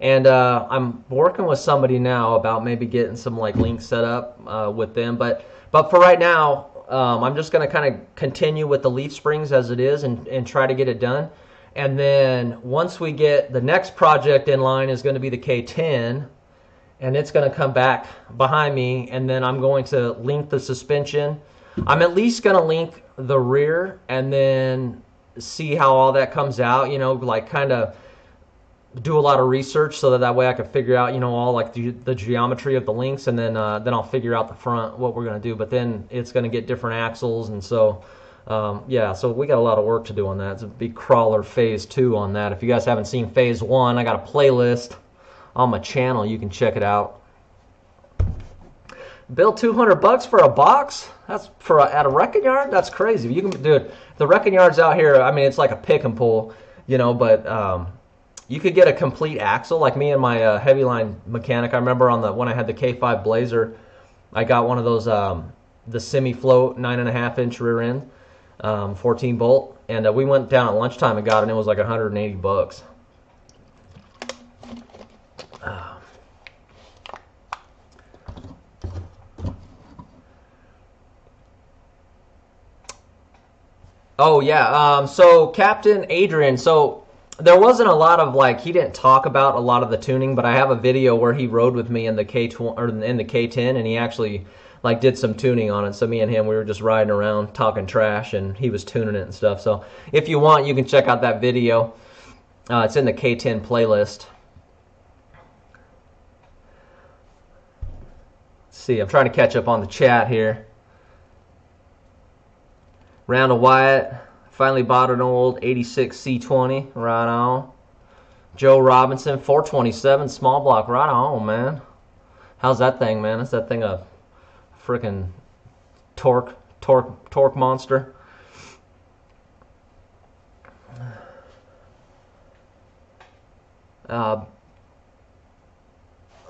And I'm working with somebody now about maybe getting some like links set up with them. But for right now, I'm just going to kind of continue with the leaf springs as it is and try to get it done. And then once we get the next project in line is going to be the K10. And it's going to come back behind me. And then I'm going to link the suspension. I'm at least going to link the rear and then see how all that comes out. You know, like kind of do a lot of research so that way I can figure out, you know, all like the geometry of the links, and then I'll figure out the front what we're gonna do. But then it's gonna get different axles, and so Yeah, so we got a lot of work to do on that. It's a big crawler phase 2 on that. If you guys haven't seen phase 1, I got a playlist on my channel. You can check it out. Bill, $200 for a box? That's at a wrecking yard? That's crazy. You can do it. The wrecking yards out here, I mean, it's like a pick and pull, you know, but you could get a complete axle. Like me and my heavy line mechanic, I remember when I had the K5 Blazer, I got one of those, the semi-float 9.5-inch rear end, 14 bolt, and we went down at lunchtime and got it, and it was like $180. Oh yeah, so Captain Adrian, so there wasn't a lot of he didn't talk about a lot of the tuning, but I have a video where he rode with me in the K20 or in the K10, and he actually did some tuning on it. So me and him, we were just riding around talking trash, and he was tuning it and stuff. So if you want, you can check out that video. It's in the K10 playlist. Let's see, I'm trying to catch up on the chat here. Round of Wyatt, finally bought an old 86 C20, right on. Joe Robinson, 427 small block, right on, man. How's that thing, man? Is that thing a freaking torque monster?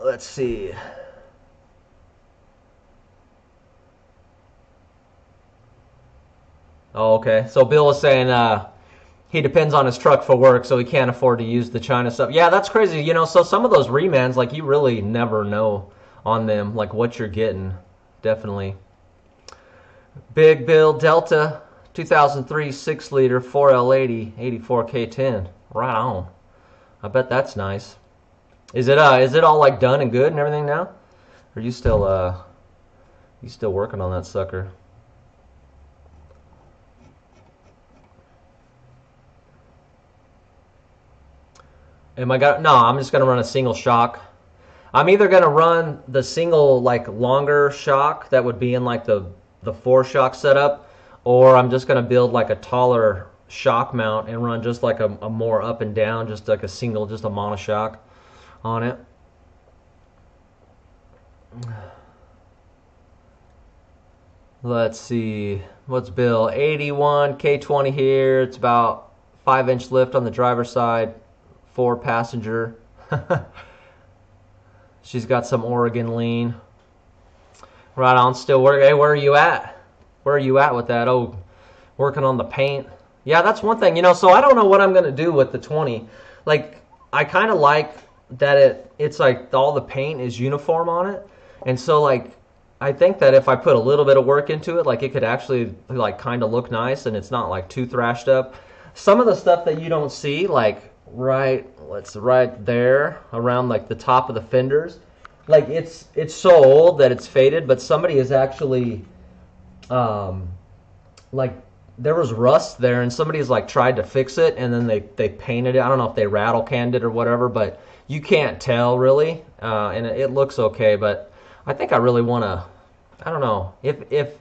Let's see. Oh, okay. So Bill is saying he depends on his truck for work, so he can't afford to use the China stuff. Yeah, that's crazy. You know, so some of those remans, you really never know on them, what you're getting. Definitely. Big Bill Delta, 2003 6-liter 4L80, 84 K10. Right on. I bet that's nice. Is it all done and good and everything now? Or are you still working on that sucker? No, I'm just gonna run a single shock. I'm either gonna run the single longer shock that would be in the 4-shock setup, or I'm just gonna build a taller shock mount and run just a more up and down, just a single, just a monoshock on it. Let's see, what's Bill? 81 K20 here. It's about 5-inch lift on the driver's side. 4-passenger. She's got some Oregon lean. Right on, still working. Hey, where are you at? Where are you at with that? Oh, working on the paint. Yeah, that's one thing. You know, so I don't know what I'm going to do with the 20. I kind of like that it's all the paint is uniform on it. And so, I think that if I put a little bit of work into it, it could actually, kind of look nice, and it's not, too thrashed up. Some of the stuff that you don't see, right there around the top of the fenders, it's so old that it's faded, but somebody is actually there was rust there, and somebody's tried to fix it, and then they painted it. I don't know if they rattle canned it or whatever, but you can't tell really, and it looks okay. But I think I really want to, I don't know, if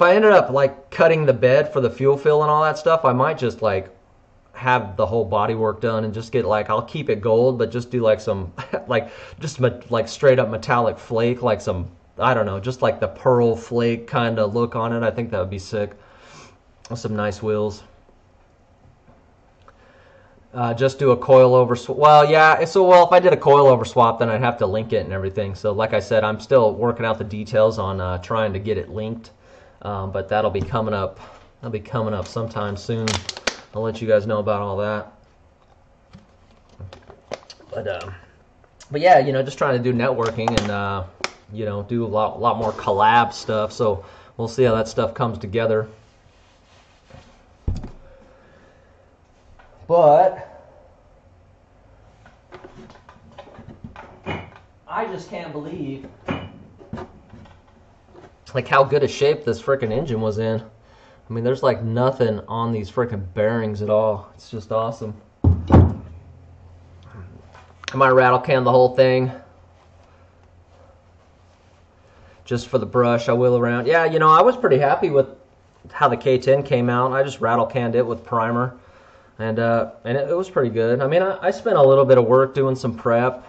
I ended up cutting the bed for the fuel fill and all that stuff, I might just have the whole body work done and just get I'll keep it gold, but just do some just straight up metallic flake, some, I don't know, just the pearl flake kind of look on it. I think that would be sick. Some nice wheels. Just do a coilover swap. Well, yeah, so if I did a coilover swap, then I'd have to link it and everything. So like I said, I'm still working out the details on trying to get it linked, but that'll be coming up. That'll be coming up sometime soon. I'll let you guys know about all that. But yeah, you know, just trying to do networking and you know, do a lot more collab stuff. So we'll see how that stuff comes together. But I just can't believe how good a shape this frickin' engine was in. I mean, there's nothing on these frickin' bearings at all. It's just awesome. I might rattle can the whole thing just for the brush. I wheel around. Yeah, you know, I was pretty happy with how the K10 came out. I just rattle canned it with primer, and it was pretty good. I mean, I spent a little bit of work doing some prep,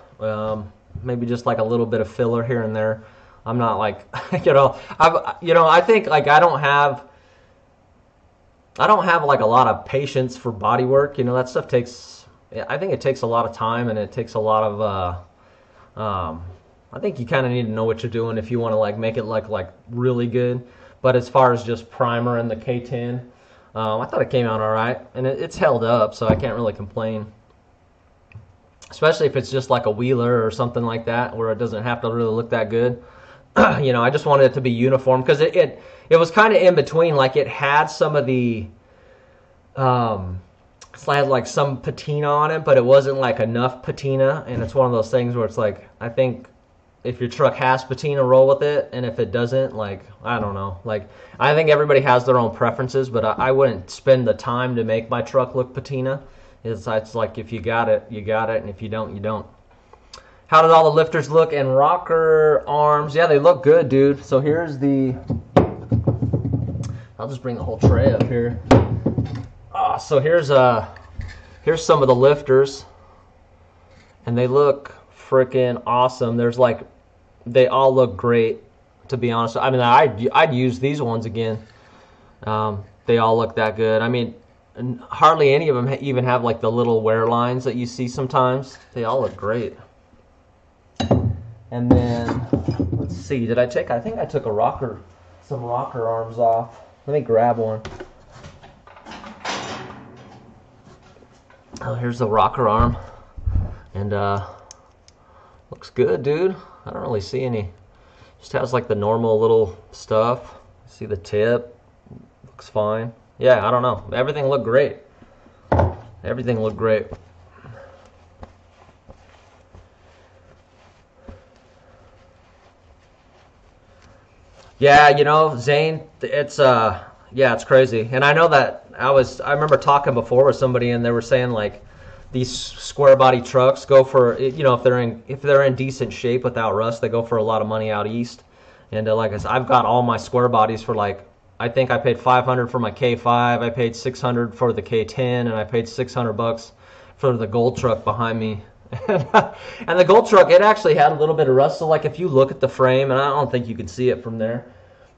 maybe just like a little bit of filler here and there. I'm not like, I think like I don't have like a lot of patience for body work. That stuff I think it takes a lot of time, and it takes a lot of, I think you kind of need to know what you're doing if you want to like make it look like really good. But as far as just primer and the K10, I thought it came out all right, and it's held up, so I can't really complain. Especially if it's just like a wheeler or something like that, where it doesn't have to really look that good. I just wanted it to be uniform, because it was kind of in between. Like, it had some of the, it had like some patina on it, but it wasn't like enough patina. And it's one of those things where it's like, I think if your truck has patina, roll with it, and if it doesn't, like, I don't know. Like, I think everybody has their own preferences, but I wouldn't spend the time to make my truck look patina. It's like, if you got it, you got it, and if you don't, you don't. How did all the lifters look? And rocker arms, yeah, they look good, dude. So here's the, I'll just bring the whole tray up here. So here's some of the lifters, and they look freaking awesome. There's like, they all look great, to be honest. I mean, I'd use these ones again. They all look that good. I mean, hardly any of them even have like the little wear lines that you see sometimes. They all look great. And then, let's see, I think I took some rocker arms off. Let me grab one. Oh, here's the rocker arm. And looks good, dude. I don't really see any. Just has like the normal little stuff. See the tip. Looks fine. Yeah, I don't know. Everything looked great. Everything looked great. Yeah, Zane, it's it's crazy. And I know that I remember talking before with somebody, and they were saying like these square body trucks go for, if they're in decent shape without rust, they go for a lot of money out east. And like I said, I've got all my square bodies for like, I think I paid $500 for my K5, I paid $600 for the K10, and I paid $600 for the gold truck behind me. And the gold truck, it actually had a little bit of rust. So like, if you look at the frame, and I don't think you can see it from there,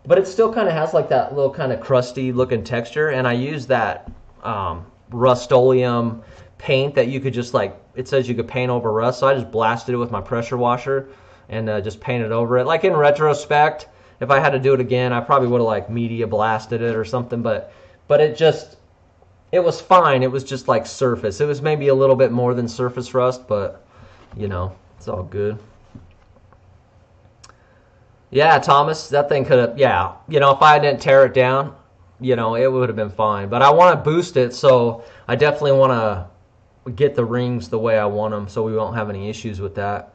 but it still kind of has like that little kind of crusty looking texture. And I use that Rust-Oleum paint that you could just like, it says you could paint over rust. So I just blasted it with my pressure washer and just painted over it. Like, in retrospect, if I had to do it again, I probably would have like media blasted it or something. But it was fine. It was just like surface. It was maybe a little bit more than surface rust, but it's all good. Yeah, Thomas, that thing could have, if I didn't tear it down, it would have been fine. But I want to boost it, so I definitely want to get the rings the way I want them, so we won't have any issues with that.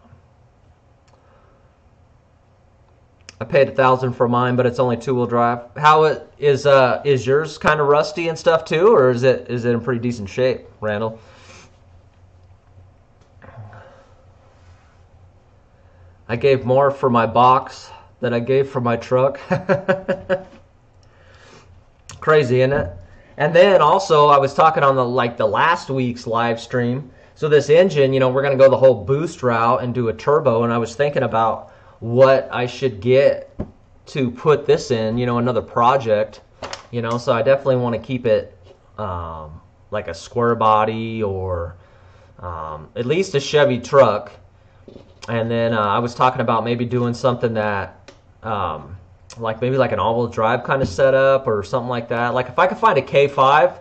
I paid $1,000 for mine, but it's only 2-wheel drive. How is yours kind of rusty and stuff too, or is it in pretty decent shape, Randall? I gave more for my box than I gave for my truck. Crazy, isn't it? And then also, I was talking on the last week's live stream. So this engine, we're going to go the whole boost route and do a turbo, and I was thinking about what I should get to put this in, another project, so I definitely want to keep it like a square body, or at least a Chevy truck. And then I was talking about maybe doing something that maybe like an all-wheel drive kind of setup or something like that. Like, if I could find a K5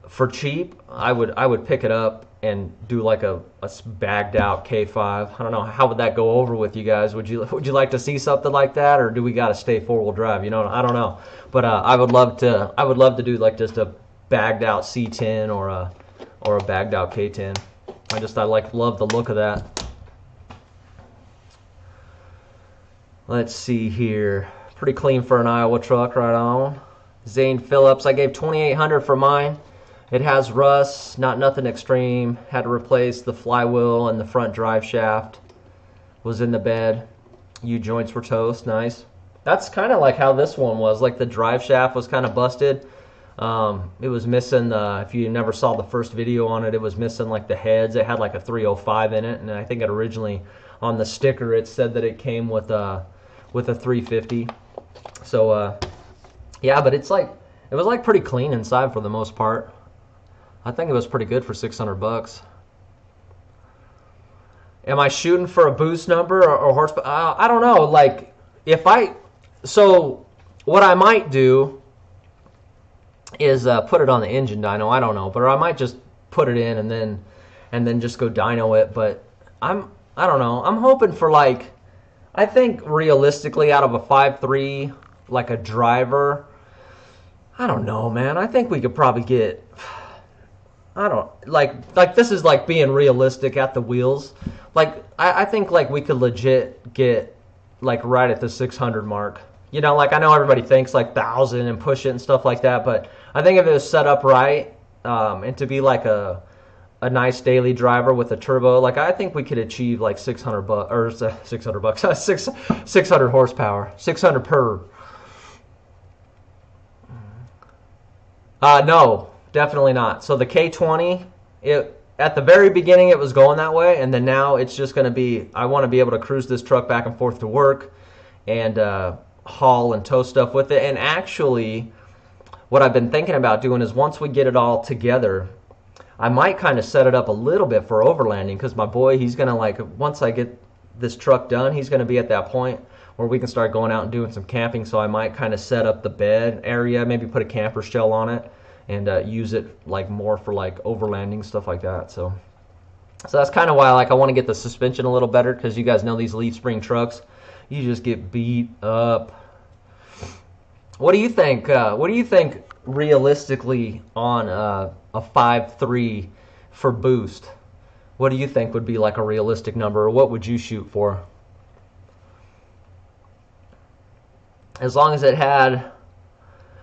for cheap, I would pick it up and do like a bagged out K5. I don't know, how would that go over with you guys? Would you like to see something like that, or do we got to stay 4-wheel drive? I don't know, but I would love to do like just a bagged out C10 or a bagged out K10. I love the look of that. Let's see here. Pretty clean for an Iowa truck, right on. Zane Phillips, I gave $2,800 for mine. It has rust, nothing extreme. Had to replace the flywheel and the front drive shaft. Was in the bed. U-joints were toast, nice. That's kind of like how this one was. Like the drive shaft was kind of busted. It was missing, if you never saw the first video on it, it was missing like the heads. It had like a 305 in it, and I think it originally on the sticker it said that it came with a 350. So yeah, but it was like pretty clean inside for the most part. I think it was pretty good for 600 bucks. Am I shooting for a boost number or horsepower? I don't know. Like so what I might do is put it on the engine dyno. I don't know, but I might just put it in and then just go dyno it. But I don't know. I'm hoping for like, I think realistically out of a 5.3 like a driver, I don't know, man. I think we could probably get, I don't like this is like being realistic at the wheels. Like I think like we could legit get like right at the 600 mark. You know, like I know everybody thinks like 1,000 and push it and stuff like that, but I think if it was set up right and to be like a nice daily driver with a turbo, like I think we could achieve like 600 bucks or 600 bucks, 600 horsepower, 600 per. No, definitely not. So the K20, at the very beginning it was going that way, and then now it's just going to be, I want to be able to cruise this truck back and forth to work and haul and tow stuff with it. And actually, what I've been thinking about doing is once we get it all together, I might kind of set it up a little bit for overlanding, because my boy, he's going to like, once I get this truck done, he's going to be at that point where we can start going out and doing some camping. So I might kind of set up the bed area, maybe put a camper shell on it, and use it like more for like overlanding, stuff like that. So that's kind of why like I want to get the suspension a little better, because you guys know these leaf spring trucks, you just get beat up. What do you think? What do you think realistically on a 5.3 for boost? What do you think would be like a realistic number, or what would you shoot for? As long as it had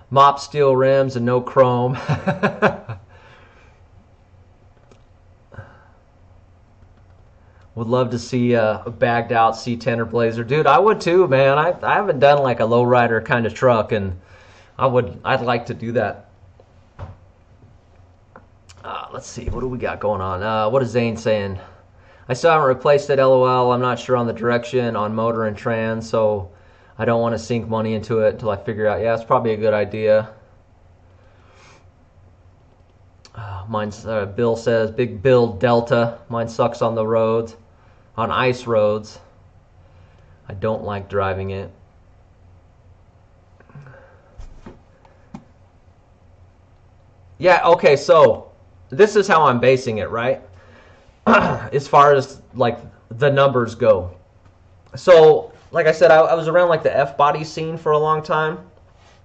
mop steel rims and no chrome. Would love to see a bagged out C10 or Blazer. Dude, I would too, man. I haven't done like a lowrider kind of truck, and I'd like to do that. Let's see, what do we got going on? What is Zane saying? I still haven't replaced it, LOL. I'm not sure on the direction on motor and trans, so I don't want to sink money into it until I figure out. Yeah, it's probably a good idea. Mine's Bill says, Big Bill Delta. Mine sucks on the roads, on ice roads. I don't like driving it. Yeah, okay, so this is how I'm basing it, right? As far as like the numbers go. So like I said, I was around like the F-body scene for a long time,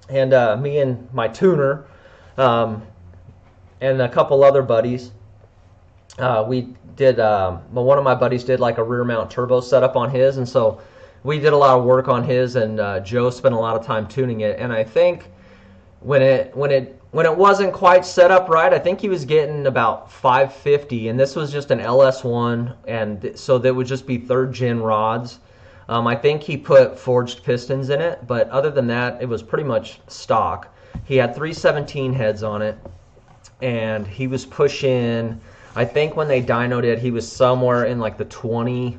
and me and my tuner and a couple other buddies, we did, one of my buddies did like a rear mount turbo setup on his, and so we did a lot of work on his, and Joe spent a lot of time tuning it. And I think when it wasn't quite set up right, I think he was getting about 550, and this was just an LS1, and so that would just be 3rd gen rods. I think he put forged pistons in it, but other than that, it was pretty much stock. He had 317 heads on it, and he was pushing, I think when they dynoed it, he was somewhere in like the 20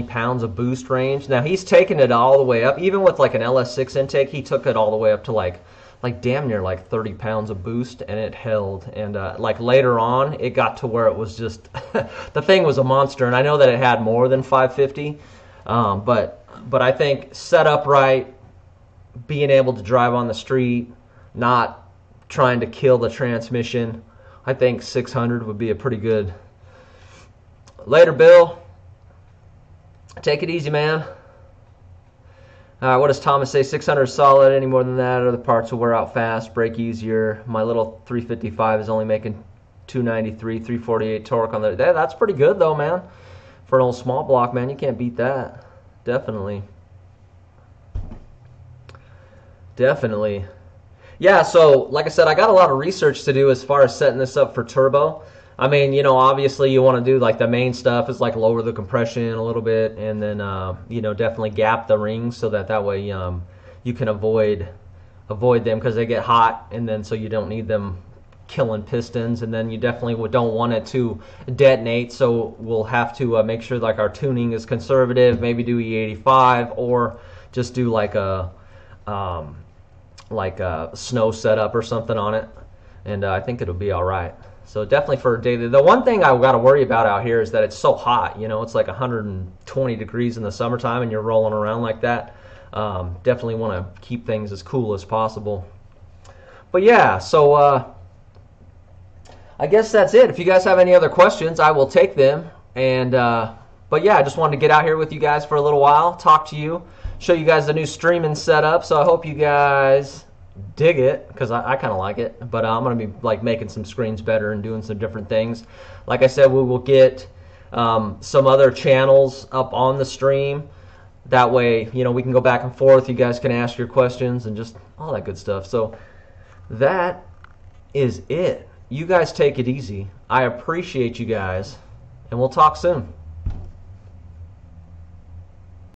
pounds of boost range. Now, he's taken it all the way up. Even with like an LS6 intake, he took it all the way up to like damn near like 30 pounds of boost, and it held. And like later on, it got to where it was just, the thing was a monster, and I know that it had more than 550. But I think set up right, being able to drive on the street, not trying to kill the transmission, I think 600 would be a pretty good. Later, Bill. Take it easy, man. What does Thomas say? 600 is solid. Any more than that, other parts will wear out fast, break easier. My little 355 is only making 293, 348 torque on the. That's pretty good though, man. For an old small block, man, you can't beat that. Definitely. Definitely. Yeah, so like I said, I got a lot of research to do as far as setting this up for turbo. I mean, you know, obviously you want to do like the main stuff is like lower the compression a little bit, and then you know, definitely gap the rings so that way you can avoid them because they get hot, and then so you don't need them killing pistons, and then you definitely don't want it to detonate. So we'll have to make sure like our tuning is conservative. Maybe do E85 or just do like a snow setup or something on it, and I think it'll be all right. So definitely for daily. The one thing I got to worry about out here is that it's so hot. You know, it's like 120 degrees in the summertime, and you're rolling around like that. Definitely want to keep things as cool as possible. But yeah, so I guess that's it. If you guys have any other questions, I will take them. And but yeah, I just wanted to get out here with you guys for a little while, talk to you, show you guys the new streaming setup. So I hope you guys dig it, because I kind of like it. But I'm going to be like making some screens better and doing some different things. Like I said, we will get some other channels up on the stream. That way, you know, we can go back and forth. You guys can ask your questions and just all that good stuff. So that is it. You guys take it easy. I appreciate you guys, and we'll talk soon.